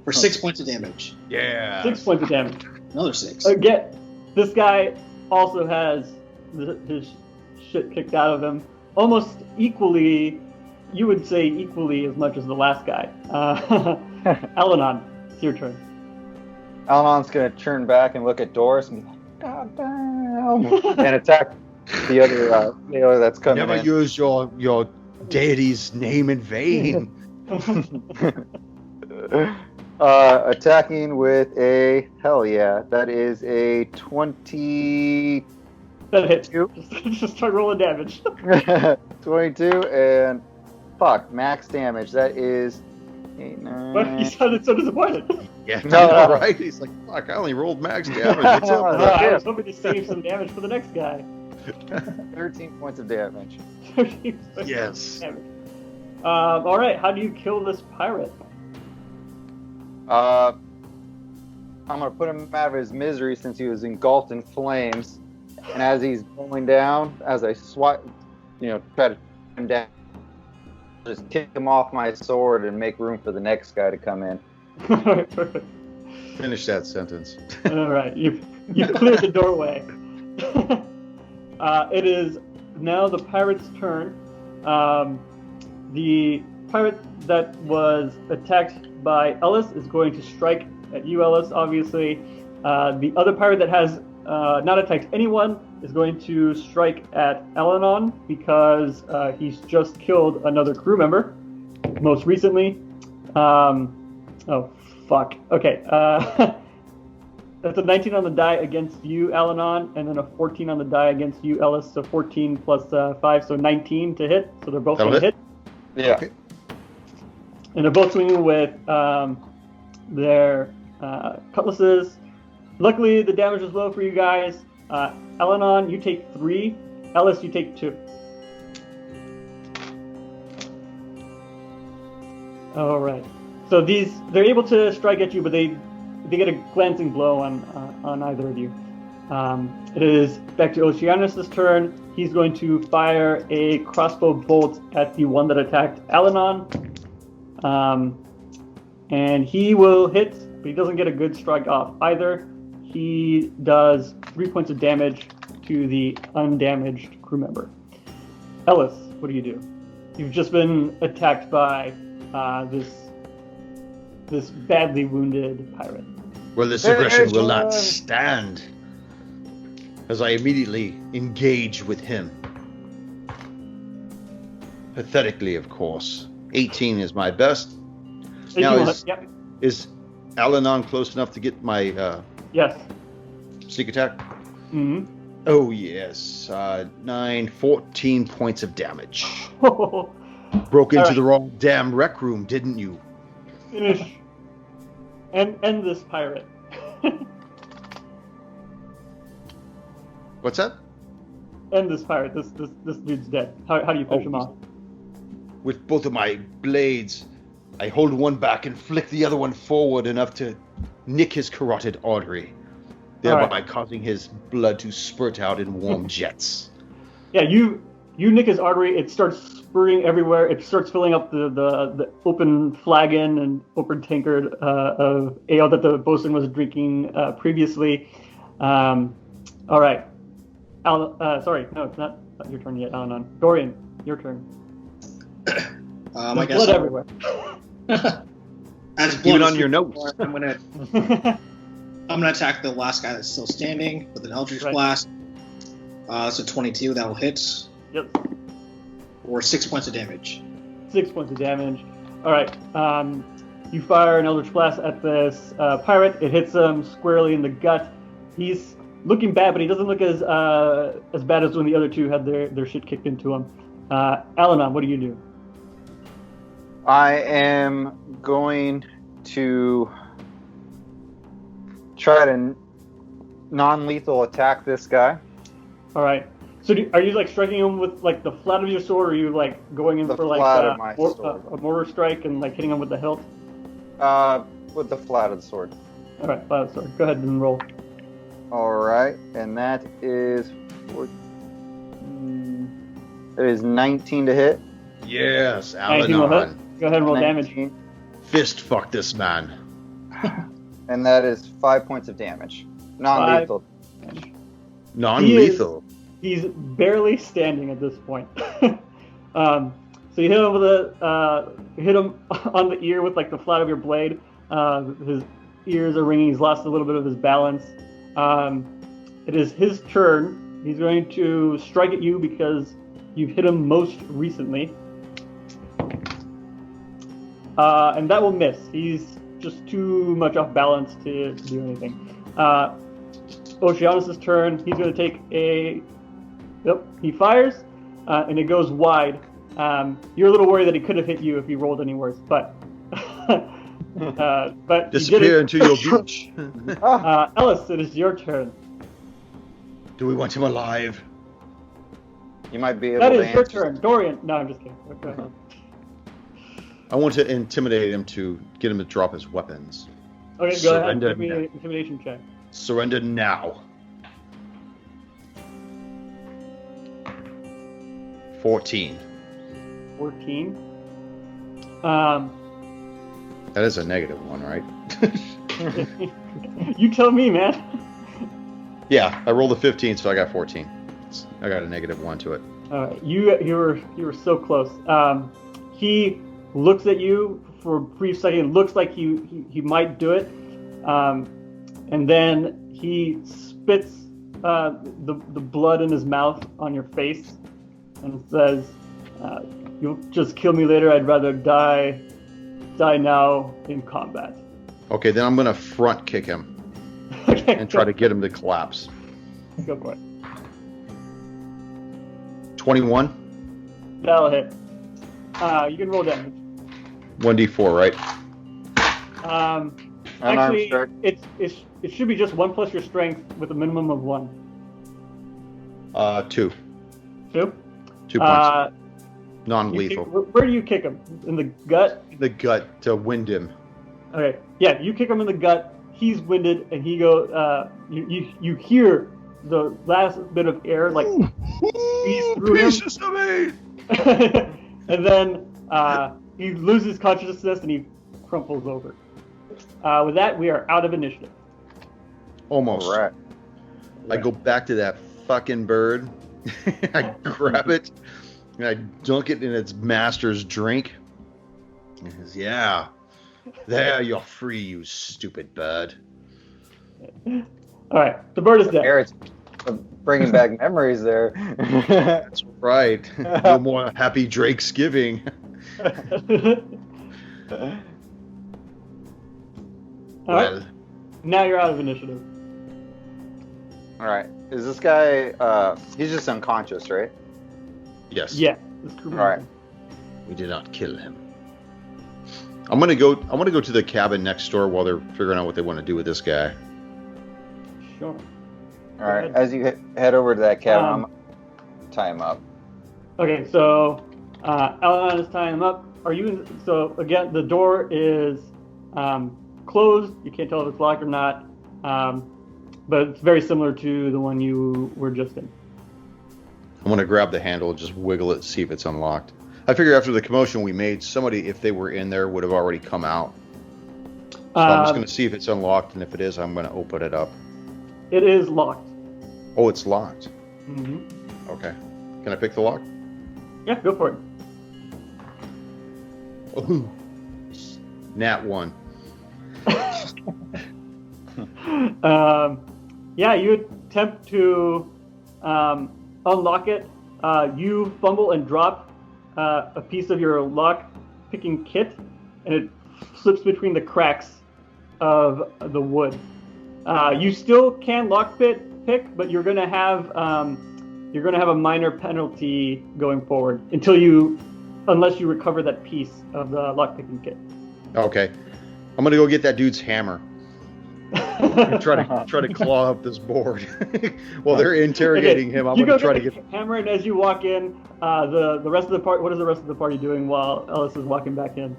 C: For 6 points of damage.
E: Yeah.
D: 6 points of damage.
C: Another 6.
D: Again, this guy also has his shit kicked out of him. Almost equally, you would say equally as much as the last guy. Alanon, it's your turn.
B: Alanon's going to turn back and look at Doris and be like, God damn, and attack the other sailor that's coming
E: Never
B: in.
E: use your deity's name in vain.
B: Attacking with a hell yeah, that is a 20.
D: That hits. Just start rolling damage.
B: 22 and fuck max damage. That is 8, 9.
D: But you sounded so disappointed.
E: Yeah,
B: No.
E: right? He's like, fuck, I only rolled max damage. What's up, bro?
D: I was hoping to save some damage for the next guy.
B: 13 points of damage.
D: 13 points
E: Yes.
D: of damage. All right, how do you kill this pirate?
B: I'm gonna put him out of his misery since he was engulfed in flames, and as he's going down, as I try to put him down, just kick him off my sword and make room for the next guy to come in.
D: All right, perfect.
E: Finish that sentence.
D: All right, you've cleared the doorway. It is now the pirate's turn. The pirate that was attacked by Ellis is going to strike at you, Ellis, obviously. The other pirate that has not attacked anyone is going to strike at Alanon because he's just killed another crew member, most recently. Oh, fuck. Okay. That's a 19 on the die against you, Alanon, and then a 14 on the die against you, Ellis. So 14 plus 5, so 19 to hit. So they're both going to hit.
B: Yeah.
E: Okay.
D: And they're both swinging with their cutlasses. Luckily, the damage is low for you guys. Alanon, you take 3. Ellis, you take 2. All right. So they're able to strike at you, but they get a glancing blow on either of you. It is back to Oceanus' turn. He's going to fire a crossbow bolt at the one that attacked Alanon. And he will hit, but he doesn't get a good strike off either. He does 3 points of damage to the undamaged crew member. Ellis, what do you do? You've just been attacked by this badly wounded pirate.
E: Well, this aggression will not stand. as I immediately engage with him. Pathetically, of course. 18 is my best. Now, is Alanon close enough to get my
D: yes.
E: sneak attack?
D: Mm-hmm.
E: Oh, yes. 9, 14 points of damage. Broke into the wrong damn rec room, didn't you?
D: Finish. And end this pirate.
E: What's that?
D: End this pirate. This dude's dead. How do you finish him off?
E: With both of my blades, I hold one back and flick the other one forward enough to nick his carotid artery, thereby causing his blood to spurt out in warm jets.
D: Yeah, you nick his artery. It starts spurting everywhere. It starts filling up the open flagon and open tankard of ale that the bosun was drinking previously. All right. Sorry, no, it's not your turn yet, Alanon. Dorian, your turn.
C: I guess
D: blood everywhere.
C: As blood
E: even on your nose.
C: I'm gonna attack the last guy that's still standing with an Eldritch Blast. That's a 22. That'll hit.
D: Yep.
C: Or 6 points of damage.
D: 6 points of damage. All right. You fire an Eldritch Blast at this pirate. It hits him squarely in the gut. He's looking bad, but he doesn't look as bad as when the other two had their shit kicked into him. Alanon, what do you do?
B: I am going to try to non-lethal attack this guy.
D: All right. So are you like striking him with like the flat of your sword, or are you like going in for like a mortar strike and like hitting him with the hilt?
B: With the flat of the sword.
D: All right, flat of the sword. Go ahead and roll.
B: All right, and that is 19 to hit.
E: Yes,
D: 19 will hit. Go ahead and roll
B: 19.
D: damage.
E: Fist fuck this man.
B: And that is 5 points of damage. Non-lethal.
E: Non-lethal.
D: He's barely standing at this point. So you hit him with hit him on the ear with like the flat of your blade. His ears are ringing. He's lost a little bit of his balance. It is his turn. He's going to strike at you because you've hit him most recently. And that will miss. He's just too much off balance to do anything. Oceanus' turn. He's going to take a... Yep, he fires, and it goes wide. You're a little worried that he could have hit you if he rolled any worse, but... but
E: disappear into your beach.
D: Ellis, it is your turn.
E: Do we want him alive?
B: You might be able
D: to
B: answer.
D: That is your turn. Dorian. No, I'm just kidding. Go ahead.
E: I want to intimidate him to get him to drop his weapons.
D: Okay, go ahead. Give me an intimidation check.
E: Surrender now. 14.
D: 14.
E: That is a -1, right?
D: You tell me, man.
E: Yeah, I rolled a 15, so I got 14. I got a -1 to it.
D: All right, you were so close. He looks at you for a brief second. Looks like he might do it, and then he spits the blood in his mouth on your face and says, "You'll just kill me later. I'd rather die now in combat."
E: Okay, then I'm gonna front kick him.
D: Okay,
E: and try to get him to collapse.
D: Go for it.
E: 21.
D: That'll hit. You can roll damage.
E: 1d4, right?
D: Actually, it should be just 1 plus your strength with a minimum of 1.
E: 2.
D: 2?
E: 2 points. Non-lethal.
D: Where do you kick him? In the gut?
E: In the gut to wind him.
D: Okay. Yeah, you kick him in the gut. He's winded, and he goes. You hear the last bit of air like squeeze through
E: pieces him. Of
D: me. And then he loses consciousness and he crumples over. With that, we are out of initiative.
E: Almost.
B: Right.
E: I go back to that fucking bird. I grab it and I dunk it in its master's drink. He says, "Yeah, there you're free, you stupid bird."
D: All right, the bird is dead.
B: Bringing back memories there.
E: That's right. No more happy Drakesgiving.
D: All right. Now you're out of initiative.
B: All right. Is this guy? He's just unconscious, right?
E: Yes.
D: Yeah.
B: All right.
E: We did not kill him. I'm gonna go to the cabin next door while they're figuring out what they want to do with this guy.
D: Sure.
B: All right. As you head over to that cabin, I'm gonna tie him up.
D: Okay, so Alanon is tying him up. Are you? So again, the door is closed. You can't tell if it's locked or not, but it's very similar to the one you were just in.
E: I'm gonna grab the handle and just wiggle it, see if it's unlocked. I figure after the commotion we made, somebody, if they were in there, would have already come out. So I'm just gonna see if it's unlocked, and if it is, I'm gonna open it up.
D: It is locked.
E: Oh, it's locked.
D: Mm-hmm.
E: Okay. Can I pick the lock?
D: Yeah, go for it.
E: Ooh. Nat 1.
D: Yeah, you attempt to unlock it. You fumble and drop a piece of your lock-picking kit, and it slips between the cracks of the wood. You still can lockpick, but you're gonna have a minor penalty going forward unless you recover that piece of the lockpicking kit.
E: Okay. I'm gonna go get that dude's hammer. And try to claw up this board while they're interrogating him. I'm gonna try to get
D: the hammer, and as you walk in, the rest of the party. What is the rest of the party doing while Ellis is walking back in?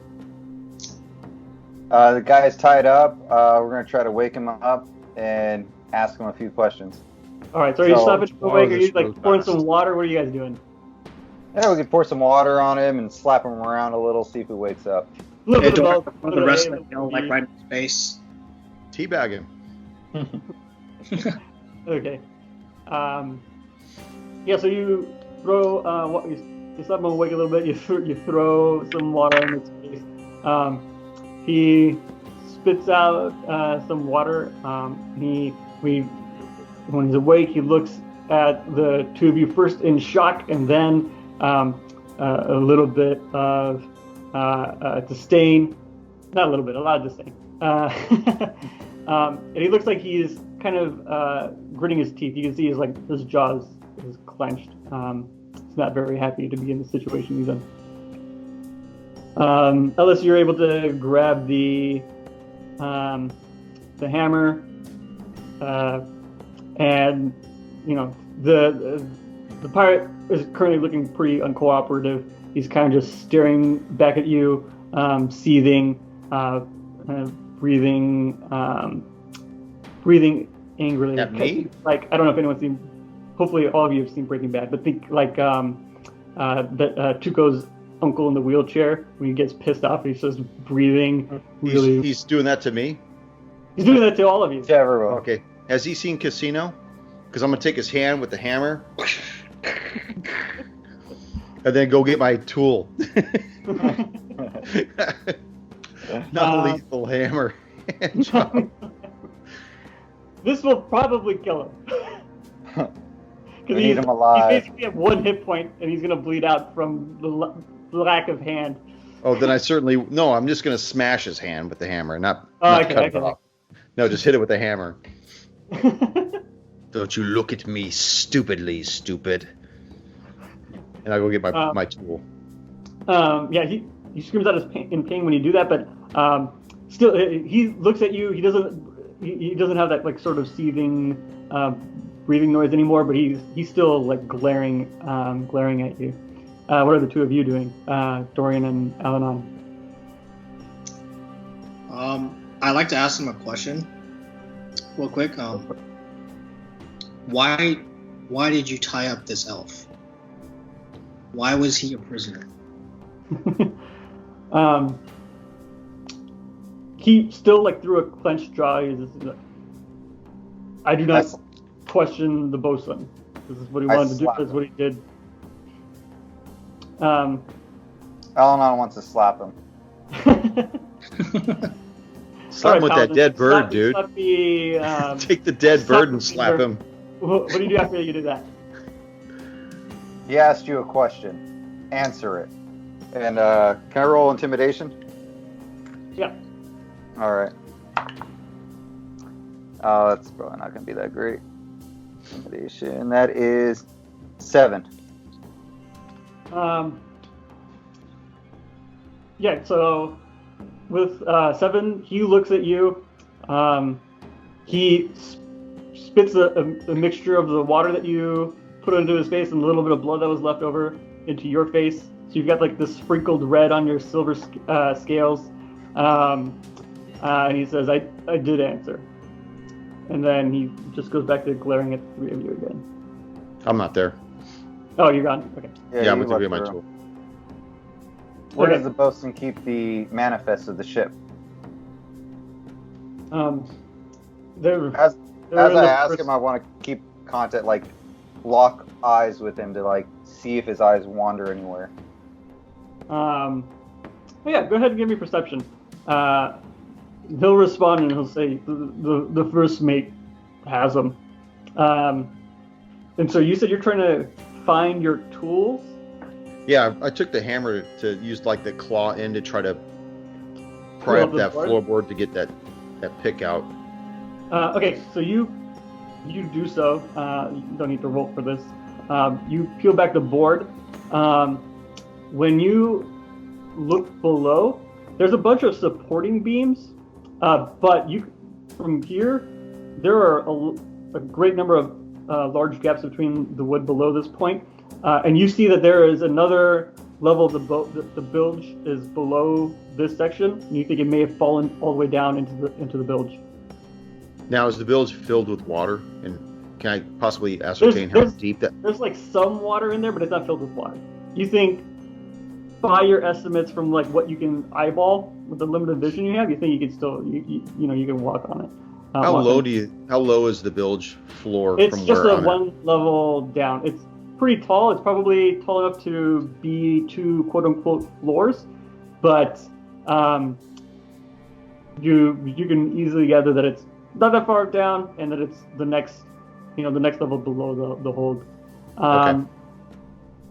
B: The guy's tied up. We're gonna try to wake him up and ask him a few questions.
D: All right. So are you stopping him awake? Are you like pouring some water? What are you guys doing?
B: Yeah, we can pour some water on him and slap him around a little, see if he wakes up.
C: The rest of it, like right in his face.
E: Teabag him.
D: Okay. Yeah. So you throw you slap him awake a little bit. You throw some water in his face. He spits out some water. When he's awake, he looks at the two of you first in shock, and then a little bit of disdain. Not a little bit, a lot of disdain. And he looks like he's kind of gritting his teeth. You can see his jaws is clenched. He's not very happy to be in the situation he's in. Ellis, you're able to grab the hammer, and the pirate is currently looking pretty uncooperative. He's kind of just staring back at you, seething, breathing angrily.
E: At me?
D: Like, I don't know if anyone's seen. Hopefully, all of you have seen Breaking Bad. But think like that Tuco's uncle in the wheelchair, when he gets pissed off, he's just breathing really.
E: He's doing that to me?
D: He's doing that to all of you.
B: To everyone.
E: Okay. Has he seen Casino? Because I'm going to take his hand with the hammer and then go get my tool. Not lethal hammer.
D: This will probably kill him.
B: We need him alive.
D: He basically have 1 hit point, and he's going to bleed out from the lack of hand.
E: Oh, then I'm just going to smash his hand with the hammer, not
D: okay,
E: cut it off. No, just hit it with the hammer. Don't you look at me stupidly, stupid. And I go get my tool.
D: Yeah, he screams out in pain when you do that, but still, he looks at you. He doesn't have that like sort of seething breathing noise anymore, but he's still like glaring at you. What are the two of you doing, Dorian and Alanon?
C: I'd like to ask him a question, real quick. Why did you tie up this elf? Why was he a prisoner?
D: He still like through a clenched jaw. I do not question the bosun. This is what he wanted to do. This is what he did.
B: Alanon wants to slap him.
E: Slap him with that dead bird, dude.
D: Take
E: the dead bird and slap him.
D: What do you do after you do that?
B: He asked you a question. Answer it. And can I roll intimidation?
D: Yeah.
B: All right. That's probably not going to be that great. Intimidation. That is 7.
D: Yeah. So with 7, he looks at you. He spits a mixture of the water that you put into his face and a little bit of blood that was left over into your face. So you've got like this sprinkled red on your silver scales. And he says, I did answer. And then he just goes back to glaring at the three of you again.
E: I'm not there.
D: Oh, you're gone? Okay.
E: Yeah, I'm
B: you
E: going to be
B: left
E: my
B: the room.
E: tool.
B: Where
D: Okay.
B: does the bosun keep the manifest of the ship?
D: They're
B: As
D: in
B: I
D: the
B: ask
D: first-
B: him, I want to keep contact, like lock eyes with him to like see if his eyes wander anywhere.
D: oh yeah, go ahead and give me perception. He'll respond and he'll say, the first mate has them. And so you said you're trying to find your tools?
E: Yeah, I took the hammer to use like the claw end to try to pry
D: Pull
E: up
D: up the
E: that
D: board?
E: floorboard to get that pick out.
D: Okay, so you do so. You don't need to roll for this. You peel back the board. When you look below, there's a bunch of supporting beams, but from here, there are a great number of large gaps between the wood below this point, and you see that there is another level of the boat. The bilge is below this section, and you think it may have fallen all the way down into the bilge.
E: Now, is the bilge filled with water? And can I possibly ascertain how
D: There's-
E: deep that?
D: There's like some water in there, but it's not filled with water. You think, by your estimates from like what you can eyeball with the limited vision you have, you think you can still, you can walk on it.
E: How
D: walk
E: low
D: on-
E: How low is the bilge floor
D: It's
E: from
D: just
E: where
D: a
E: I'm at?
D: one level down. It's pretty tall. It's probably tall enough to be 2 quote unquote floors, but you can easily gather that it's not that far down and that it's the next level below the hold.
E: Okay.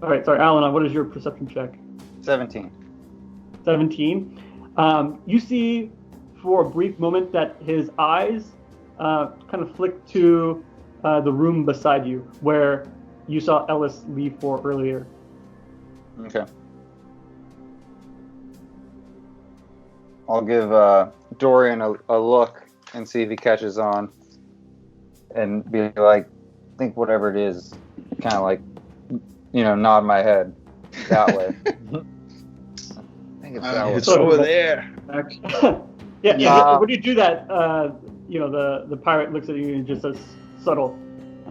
D: All right, sorry, Alan, what is your perception check?
B: 17.
D: 17. You see for a brief moment that his eyes kind of flick to the room beside you where you saw Ellis leave for earlier.
B: Okay. I'll give Dorian a look and see if he catches on, and be like, think whatever it is, kind of like, nod my head that way. I think it's that way.
E: It's over there.
D: Yeah. When you do that, the pirate looks at you and just says, "Subtle."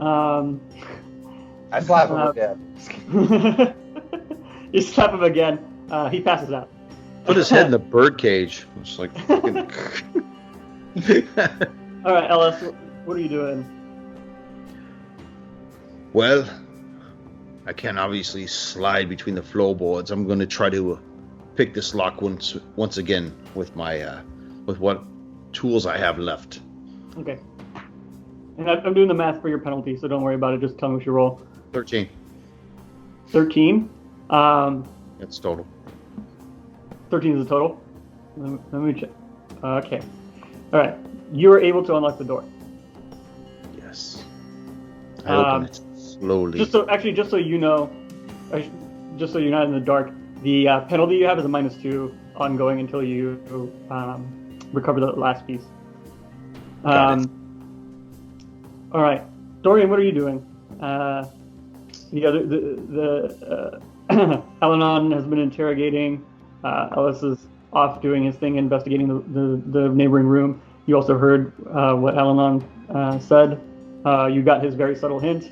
B: I slap him again.
D: You slap him again. He passes out.
E: Put his head in the bird cage. It's like. fucking-
D: All right, Ellis, what are you doing?
E: Well, I can't obviously slide between the floorboards. I'm going to try to pick this lock once again with my with what tools I have left.
D: Okay. And I'm doing the math for your penalty, so don't worry about it. Just tell me what you roll.
E: 13.
D: 13.
E: That's total.
D: 13 is the total. Let me check. Okay. All right. You are able to unlock the door.
E: Yes. I open it slowly.
D: Just so you know, just so you're not in the dark, the penalty you have is a -2 ongoing until you recover the last piece.
E: Got it.
D: All right, Dorian, what are you doing? Alanon has been interrogating. Ellis is off doing his thing, investigating the neighboring room. You also heard what Alanon said. You got his very subtle hint.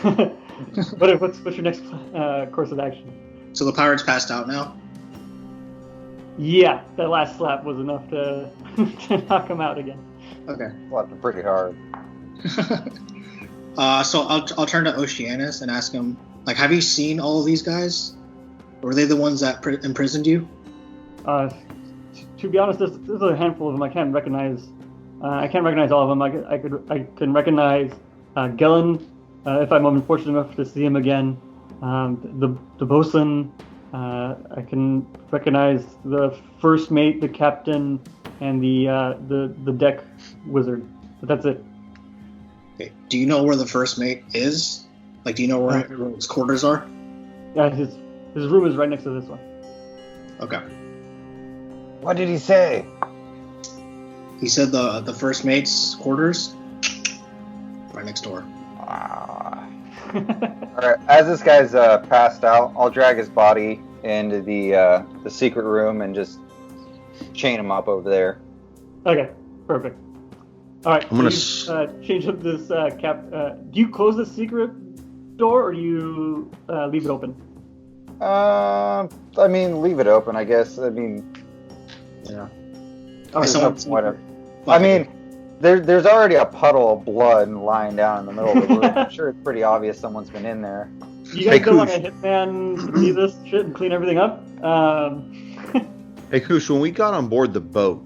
D: What's your next course of action?
C: So the pirate's passed out now?
D: Yeah, that last slap was enough to knock him out again.
C: Okay.
B: Slapped him pretty hard.
C: So I'll turn to Oceanus and ask him, like, have you seen all of these guys? Or were they the ones that imprisoned you?
D: To be honest, there's a handful of them I can't recognize. I can't recognize all of them. I can recognize Gellin, if I'm unfortunate enough to see him again. The bosun. I can recognize the first mate, the captain, and the deck wizard. But that's it.
C: Okay. Do you know where the first mate is? Like, do you know where everyone's quarters are?
D: Yeah, his room is right next to this one.
C: Okay.
B: What did he say?
C: He said the first mate's quarters right next door.
B: All right. As this guy's passed out, I'll drag his body into the secret room and just chain him up over there.
D: Okay, perfect. All right.
E: I'm gonna
D: change up this cap. Do you close the secret door or do you leave it open?
B: I mean, leave it open, I guess. I mean,
C: Yeah.
B: whatever. I mean, there's already a puddle of blood lying down in the middle of the room. I'm sure it's pretty obvious someone's been in there.
D: You guys don't want a hitman to see this shit and clean everything up?
E: Hey, Koosh, when we got on board the boat,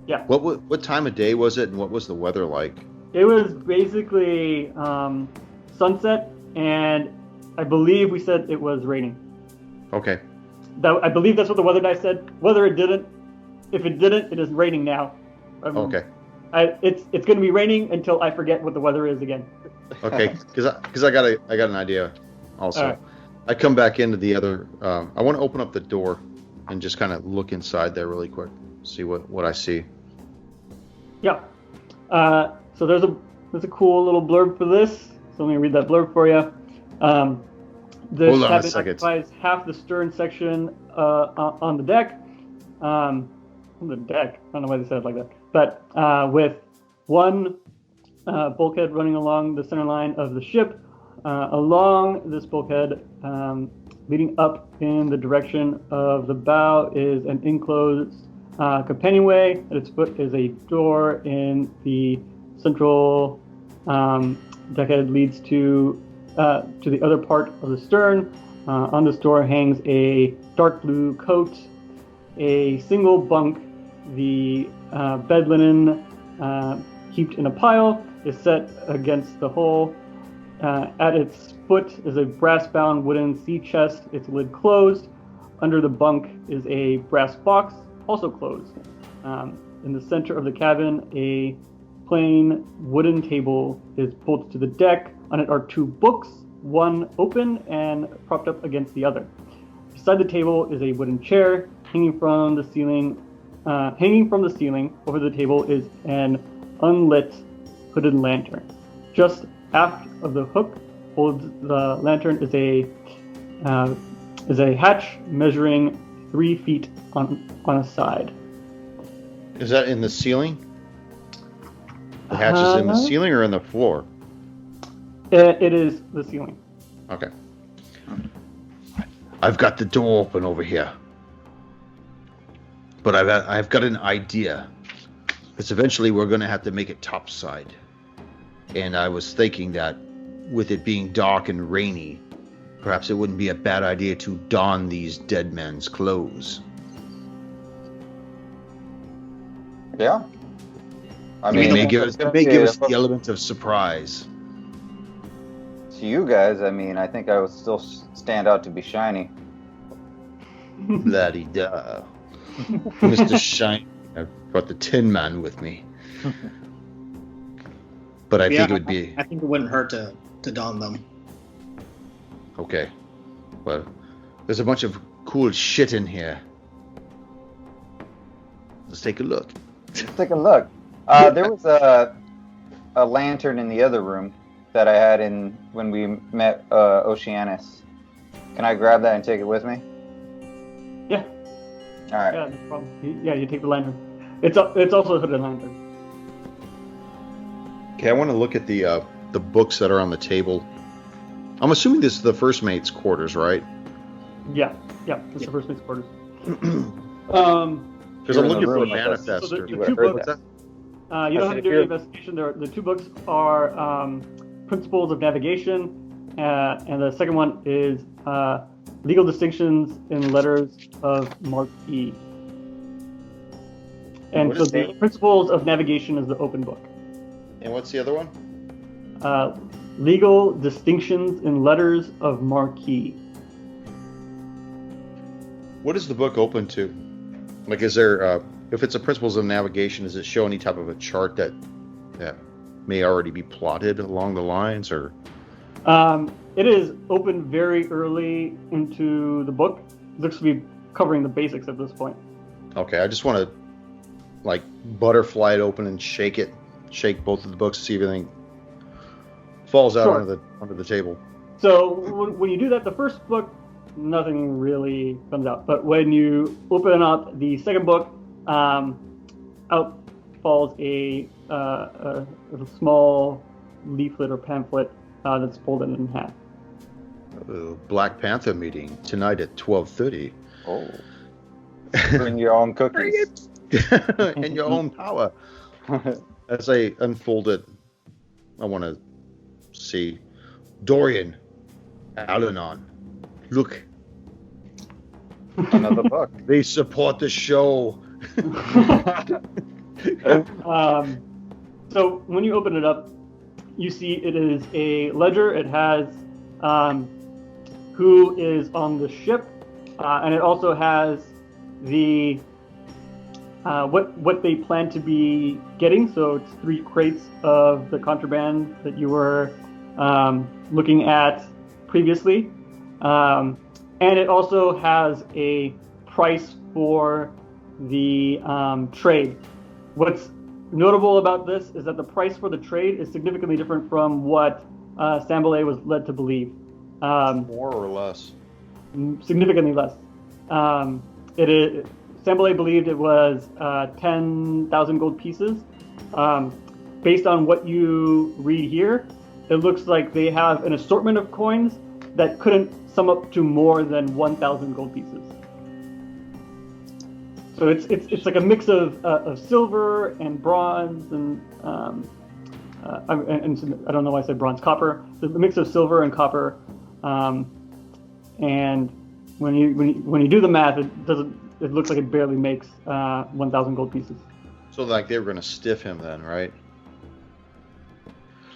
D: Yeah.
E: What time of day was it, and what was the weather like?
D: It was basically sunset, and I believe we said it was raining.
E: Okay.
D: I believe that's what the weather guy said. Whether it didn't, if it didn't, it is raining now.
E: Okay.
D: It's going to be raining until I forget what the weather is again.
E: Okay, because I got an idea. Also,
D: right.
E: I come back into the other. I want to open up the door and just kind of look inside there really quick, see what I see.
D: Yeah. So there's a cool little blurb for this. So let me read that blurb for you. This
E: Hold on a
D: cabin
E: second.
D: occupies half the stern section on the deck. On the deck. I don't know why they said it like that. But with one bulkhead running along the center line of the ship. Along this bulkhead, leading up in the direction of the bow, is an enclosed companionway. At its foot is a door in the central deckhead leads to the other part of the stern. On this door hangs a dark blue coat, a single bunk. The bed linen heaped in a pile is set against the hull. At its foot is a brass-bound wooden sea chest, its lid closed. Under the bunk is a brass box, also closed. In the center of the cabin, a plain wooden table is pulled to the deck. On it are two books, one open and propped up against the other. Beside the table is a wooden chair hanging from the ceiling. Over the table is an unlit hooded lantern. Just aft of the hook holds the lantern is a hatch measuring 3 feet on a side.
E: Is that in the ceiling? The hatch is in the ceiling or in the floor?
D: It is the ceiling.
E: Okay. I've got the door open over here, but I've got an idea. Because eventually we're going to have to make it topside. And I was thinking that with it being dark and rainy, perhaps it wouldn't be a bad idea to don these dead men's clothes.
B: Yeah. I
E: It may give us
B: to
E: the element of surprise.
B: you guys, I mean, I think I would still stand out to be shiny.
E: La-di-da. Mr. Shiny. I brought the Tin Man with me. But I think it would be...
C: I think it wouldn't hurt to don them.
E: Okay. Well, there's a bunch of cool shit in here. Let's take a look.
B: Let's take a look. There was a lantern in the other room that I had in when we met Oceanus. Can I grab that and take it with me?
D: Yeah.
B: All right.
D: Yeah, no problem. Yeah, you take the lantern. It's also a hooded lantern.
E: Okay, I want to look at the books that are on the table. I'm assuming this is the first mate's quarters, right?
D: Yeah, it's the first mate's quarters.
E: Because I'm looking for a manifest.
D: So the two books, you don't have to do any investigation. The two books are Principles of Navigation, and the second one is Legal Distinctions in Letters of Mark E. And so the Principles of Navigation is the open book.
E: And what's the other one?
D: legal distinctions in letters of marque.
E: What is the book open to? Like, is there, if it's a principles of navigation, does it show any type of a chart that may already be plotted along the lines, or?
D: It is open very early into the book. It looks to be covering the basics at this point.
E: Okay, I just want to, like, butterfly it open and shake both of the books to see if anything falls out onto the table.
D: So when you do that, the first book, nothing really comes out. But when you open up the second book, out falls a small leaflet or pamphlet that's folded in half.
E: Black Panther meeting tonight at 12:30.
B: Oh. Bring your own cookies.
E: And your own power. As I unfold it, I want to see Dorian, Al-Anon. Look.
B: Another book.
E: They support the show.
D: So when you open it up, you see it is a ledger. It has who is on the ship, and it also has the what they plan to be getting. So it's 3 crates of the contraband that you were looking at previously, and it also has a price for the trade. What's notable about this is that the price for the trade is significantly different from what Sambalay was led to believe.
E: More or less?
D: Significantly less. Sambalay believed it was 10,000 gold pieces. Based on what you read here, it looks like they have an assortment of coins that couldn't sum up to more than 1,000 gold pieces. So it's like a mix of silver and bronze and I don't know why I said bronze, copper. So a mix of silver and copper, and when you do the math, it looks like it barely makes 1,000 gold pieces.
E: So like they were going to stiff him then, right?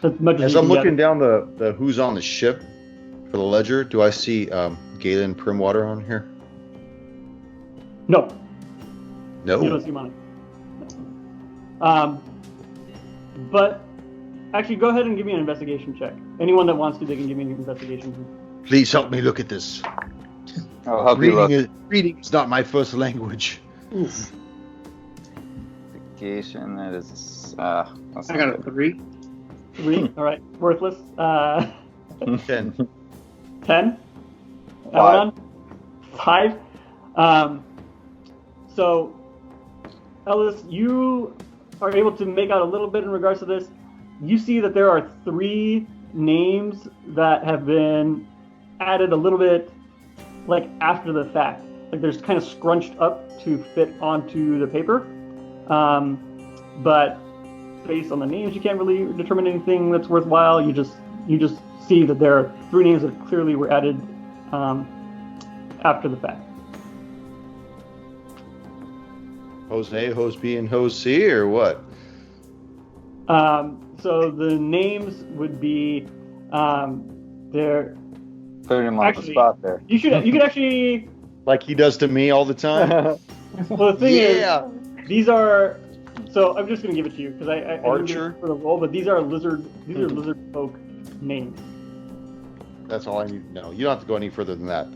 D: As
E: I'm looking down the who's on the ship for the ledger, do I see Galen Primwater on here?
D: No.
E: No.
D: You don't see money. No. But actually, go ahead and give me an investigation check. Anyone that wants to, they can give me an investigation.
E: Please help me look at this.
B: I'll help you look.
E: Reading is not my first language.
C: Oof.
B: Investigation, that is...
C: I got a 3.
D: 3? All right. Worthless.
E: 10.
D: 10?
B: 5.
D: 5? So, Ellis, you are able to make out a little bit in regards to this. You see that there are 3 names that have been added a little bit like after the fact. Like there's kind of scrunched up to fit onto the paper. But based on the names, you can't really determine anything that's worthwhile. You just see that there are 3 names that clearly were added after the fact.
E: Hose A, Hose B, and Hose C, or what?
B: So the names would be they're putting him on the spot there.
D: You could actually
E: like he does to me all the time.
D: Well, the thing is, these are. So I'm just gonna give it to you because I
E: Archer
D: for the role, but these are lizard folk names.
E: That's all I need to know. You don't have to go any further than that.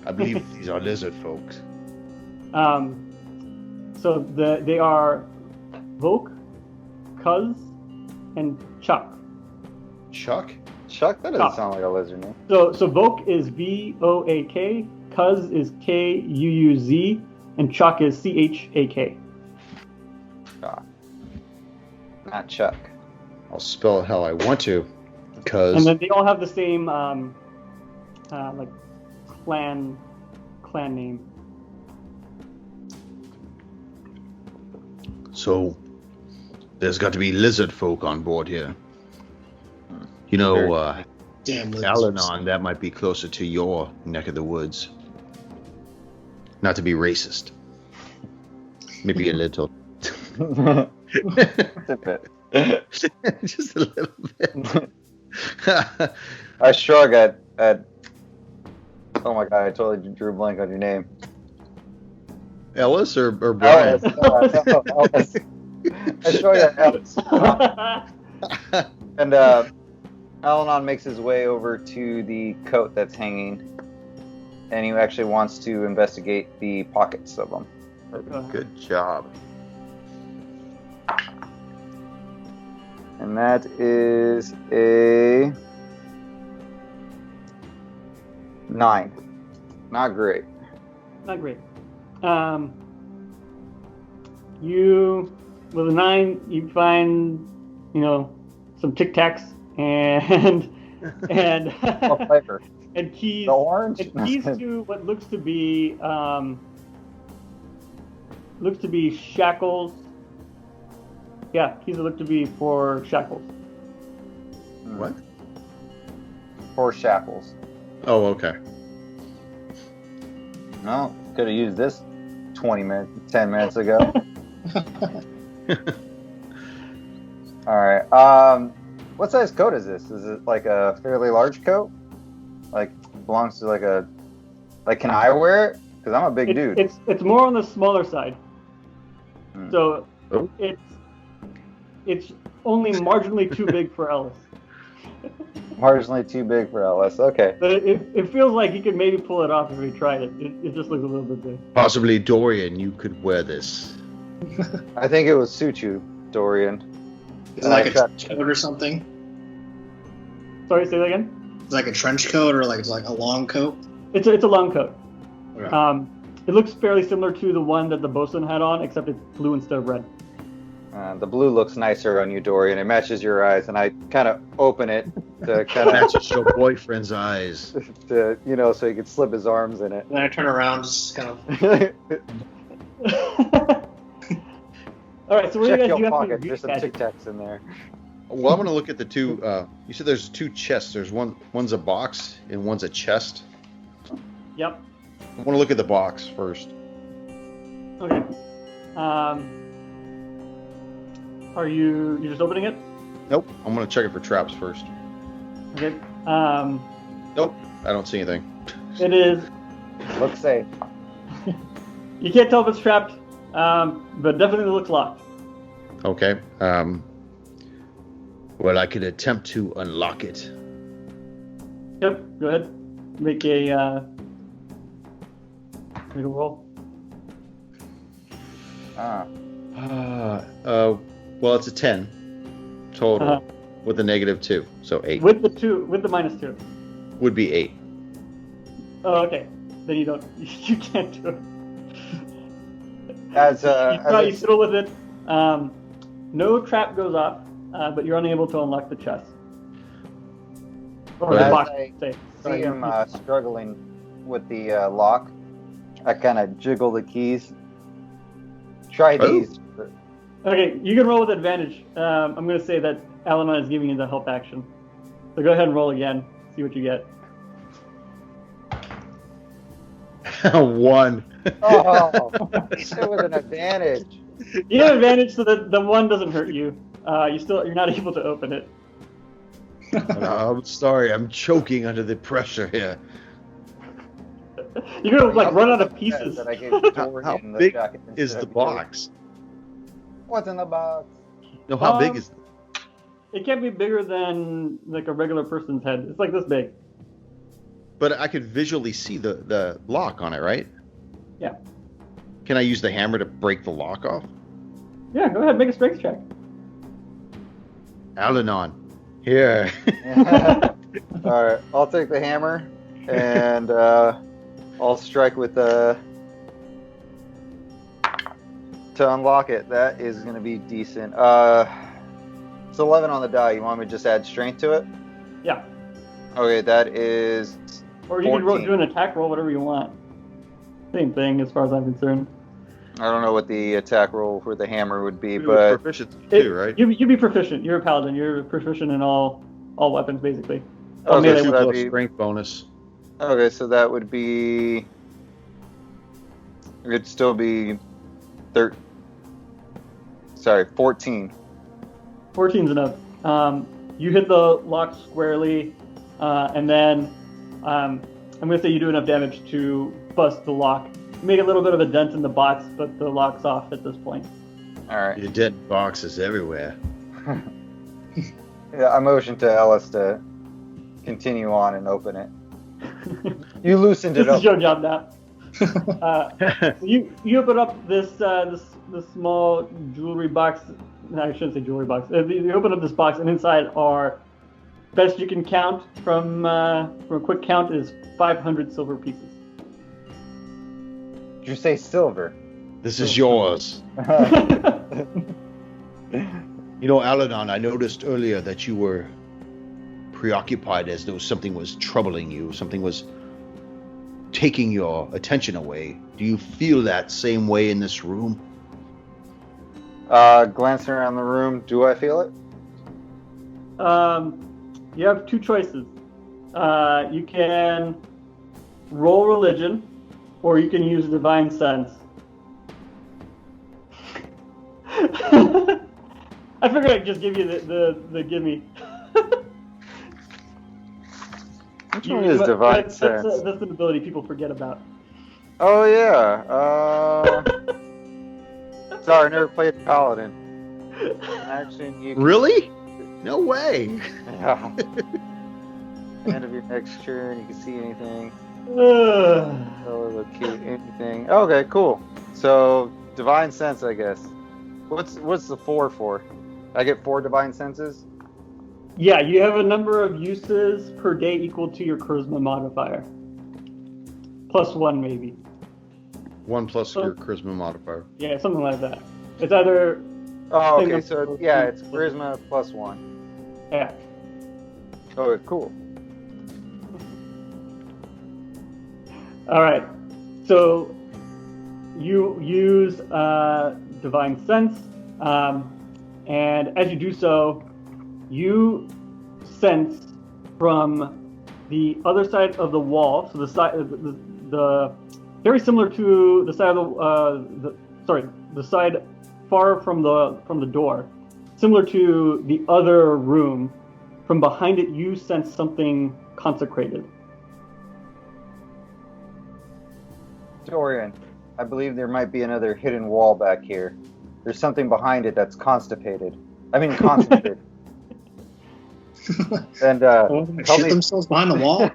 E: I believe these are lizard folks.
D: So they are Volk, Cuz, and Chuck.
E: Chuck?
B: Chuck? That doesn't sound like a lizard name.
D: So Volk is Voak, Cuz is Kuuz, and Chuck is Chak.
B: Not Chuck.
E: I'll spell it how I want to, because.
D: And then they all have the same like clan name.
E: So, there's got to be lizard folk on board here. You know,
C: Damn lizards.
E: Al-Anon, that might be closer to your neck of the woods. Not to be racist. Maybe a little.
B: Just a bit.
E: Just a little bit.
B: I shrug at. Oh my god! I totally drew a blank on your name.
E: Ellis or Brian?
B: No, Ellis. I shrug at Ellis. And Alanon makes his way over to the coat that's hanging, and he actually wants to investigate the pockets of them.
E: Good job.
B: And that is a 9. Not great.
D: Not great. You, with a 9, you find, some Tic Tacs and
B: What flavor?
D: and keys.
B: The orange?
D: And keys to what looks to be shackles. Yeah, keys that look to be for shackles.
E: What?
B: 4 shackles.
E: Oh, okay.
B: No, could have used this 10 minutes ago. Alright, what size coat is this? Is it like a fairly large coat? Like, belongs to can I wear it? Because I'm a big dude.
D: It's more on the smaller side. So,
E: Oh.
D: it's only marginally too big for Ellis.
B: Marginally too big for Ellis. Okay.
D: But it feels like he could maybe pull it off if he tried it. It just looks a little bit big.
E: Possibly Dorian, you could wear this.
B: I think it would suit you, Dorian.
C: Is it like a trench coat or something?
D: Sorry, say that again?
C: Is it like a trench coat or like a long coat?
D: It's a long coat.
C: Okay.
D: It looks fairly similar to the one that the bosun had on, except it's blue instead of red.
B: The blue looks nicer on you, Dorian. It matches your eyes, and I kind of open it to kind of
E: Matches your boyfriend's eyes.
B: so he could slip his arms in it.
C: Then I turn around, just kind of.
D: All right, so what do you
B: Check
D: guys
B: your
D: do after
B: pocket.
D: you
B: There's some Tic Tacs in there.
E: Well, I'm going to look at the two. You said there's 2 chests. There's one's a box and one's a chest.
D: Yep.
E: I want to look at the box first.
D: Okay. Are you just opening it?
E: Nope. I'm going to check it for traps first.
D: Okay.
E: Nope. I don't see anything.
D: It is.
B: Looks safe.
D: You can't tell if it's trapped, but definitely looks locked.
E: Okay. Well, I could attempt to unlock it.
D: Yep. Go ahead. Make a roll.
E: Well, it's a 10 total with a -2, so 8.
D: With the -2.
E: Would be 8.
D: Oh, okay. Then you don't. You can't do it. You fiddle with it. No trap goes off, but you're unable to unlock the chest. Or the
B: As
D: box.
B: I
D: say.
B: see him struggling with the lock, I kind of jiggle the keys. Try these.
D: Okay, you can roll with advantage. I'm going to say that Alana is giving you the help action. So go ahead and roll again. See what you get.
E: 1.
B: Oh, it was an advantage.
D: You have advantage so that the 1 doesn't hurt you. You're not able to open it.
E: I'm sorry. I'm choking under the pressure here.
D: You're going to run out of pieces.
B: That I gave
E: How
B: Dorian the
E: big
B: jacket
E: is
B: instead
E: the
B: of
E: box?
B: What's in the box?
E: No, how big is it?
D: It can't be bigger than like a regular person's head. It's like this big.
E: But I could visually see the lock on it, right?
D: Yeah.
E: Can I use the hammer to break the lock off?
D: Yeah, go ahead, make a strength check.
E: Alanon, here.
B: All right, I'll take the hammer and I'll strike with the to unlock it. That is going to be decent. It's 11 on the die. You want me to just add strength to it?
D: Yeah.
B: Okay, that is.
D: Or you
B: 14.
D: can do an attack roll, whatever you want. Same thing as far as I'm concerned.
B: I don't know what the attack roll for the hammer would be,
E: With
B: but
E: proficiency too, right?
D: You'd be proficient. You're a paladin. You're proficient in all weapons, basically.
B: Okay,
D: melee
B: so
E: Two
B: that'd
E: plus
B: be-
E: strength bonus.
B: okay, so that would be. It'd still be 14.
D: 14's enough. You hit the lock squarely, and then I'm going to say you do enough damage to bust the lock. You make a little bit of a dent in the box, but the lock's off at this point.
B: All right.
E: Your dead boxes everywhere.
B: Yeah, I motioned to Ellis to continue on and open it. You loosened it
D: This is
B: up.
D: your job now. You open up this small jewelry box. No, I shouldn't say jewelry box. You open up this box, and inside are, best you can count from a quick count, is 500 silver pieces.
B: Did you say silver?
E: This is yours. You know, Aladon, I noticed earlier that you were preoccupied as though something was troubling you, something was taking your attention away. Do you feel that same way in this room?
B: Glancing around the room, do I feel it?
D: You have two choices. You can roll religion, or you can use divine sense. I figured I'd just give you the gimme.
B: Which one is divine sense?
D: That's an ability people forget about.
B: Oh yeah. Sorry, I never played Paladin. Action, you can...
E: Really? No way.
B: Yeah. End of your next turn, you can see anything. Locate anything. Okay, cool. So divine sense, I guess. What's the 4 for? I get 4 divine senses.
D: Yeah, you have a number of uses per day equal to your charisma modifier. +1 maybe.
E: 1 plus your charisma modifier.
D: Yeah, something like that. It's either.
B: Oh, okay. So yeah, it's charisma +1.
D: Yeah.
B: Okay, cool.
D: All right. So you use divine sense, and as you do so, you sense from the other side of the wall. So the side, the very similar to the side of the side far from the door, similar to the other room. From behind it, you sense something consecrated.
B: Dorian, I believe there might be another hidden wall back here. There's something behind it that's constipated. I mean, concentrated. And
C: shit themselves behind the wall.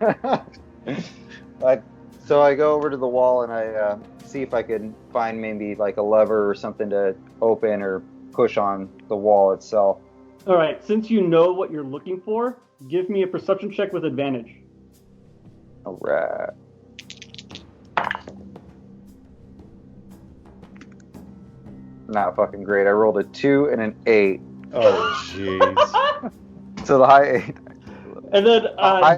B: So I go over to the wall and I see if I can find maybe like a lever or something to open or push on the wall itself.
D: All right. Since you know what you're looking for, give me a perception check with advantage.
B: All right. Not fucking great. I rolled a 2 and an 8.
E: Oh, jeez.
B: So the high 8.
D: And then,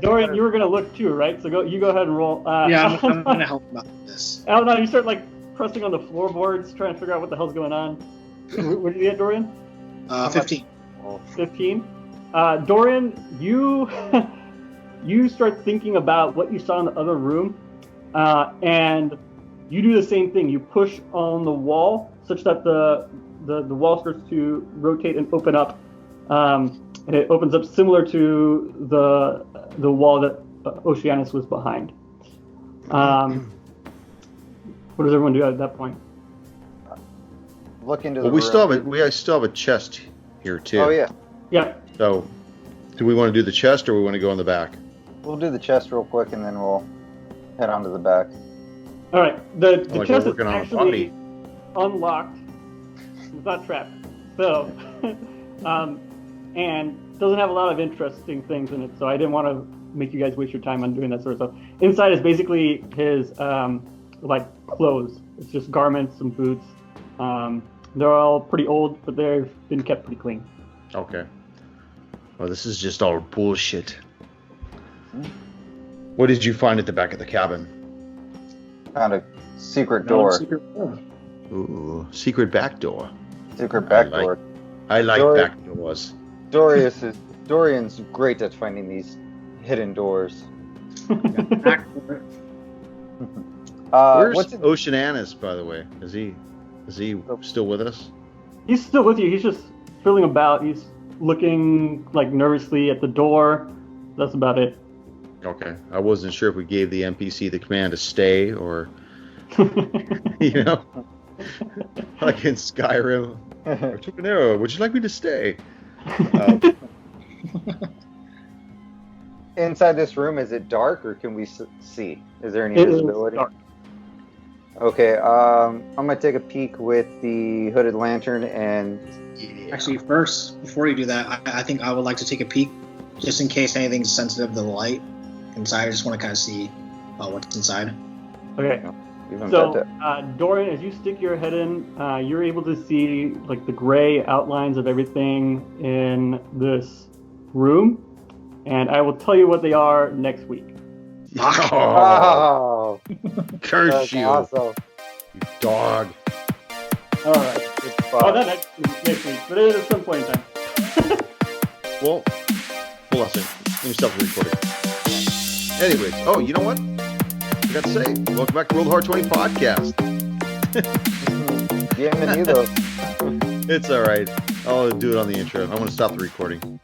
D: Dorian, you were going to look too, right? So you go ahead and roll.
C: Yeah, I'm going to help about this.
D: Oh, no, you start like pressing on the floorboards, trying to figure out what the hell's going on. What did you get, Dorian?
C: 15.
D: 15. Dorian, you start thinking about what you saw in the other room, and you do the same thing. You push on the wall such that the wall starts to rotate and open up, and it opens up similar to the wall that Oceanus was behind. What does everyone do at that point?
B: Look into the
E: Well,
B: room.
E: we still have a chest here too.
B: Oh yeah.
D: Yeah.
E: So, do we want to do the chest or we want to go in the back?
B: We'll do the chest real quick and then we'll head on to the back.
D: All right. The
E: Like
D: chest
E: we're
D: is
E: working on a
D: actually
E: body.
D: unlocked. It's not trapped. So, and doesn't have a lot of interesting things in it. So I didn't want to make you guys waste your time on doing that sort of stuff. Inside is basically his like clothes. It's just garments, some boots. They're all pretty old, but they've been kept pretty clean.
E: Okay. Well, this is just all bullshit. What did you find at the back of the cabin?
B: Found a secret door.
E: Ooh, secret back door.
B: Secret back door.
E: I like
B: Dor-
E: back doors.
B: Dorian's great at finding these hidden doors.
E: Where's
B: what's it?
E: Oceanus, by the way? Is he still with us?
D: He's still with you. He's just filling about. He's looking like nervously at the door. That's about it.
E: Okay. I wasn't sure if we gave the NPC the command to stay or, you know, like in Skyrim. I took an arrow. Would you like me to stay?
B: Inside this room, is it dark or can we see? Is there any
D: It is
B: visibility?
D: dark.
B: Okay, I'm gonna take a peek with the hooded lantern and
C: Actually, first, before you do that, I think I would like to take a peek, just in case anything's sensitive to the light inside. I just want to kind of see what's inside.
D: Okay.
B: even
D: So,
B: better.
D: Dorian, as you stick your head in, you're able to see like the gray outlines of everything in this room, and I will tell you what they are next week.
E: Oh, curse
F: That's
E: you,
F: awesome.
E: you dog.
D: All right.
B: It's
D: Oh,
B: fun.
D: not next week, but it is at some point in time.
E: Well, hold on a second. Let me stop the recording. Anyways, oh, you know what? I forgot to say, welcome back to Roll Hard 20 podcast.
B: Getting to need those.
E: It's all right. I'll do it on the intro. I want to stop the recording.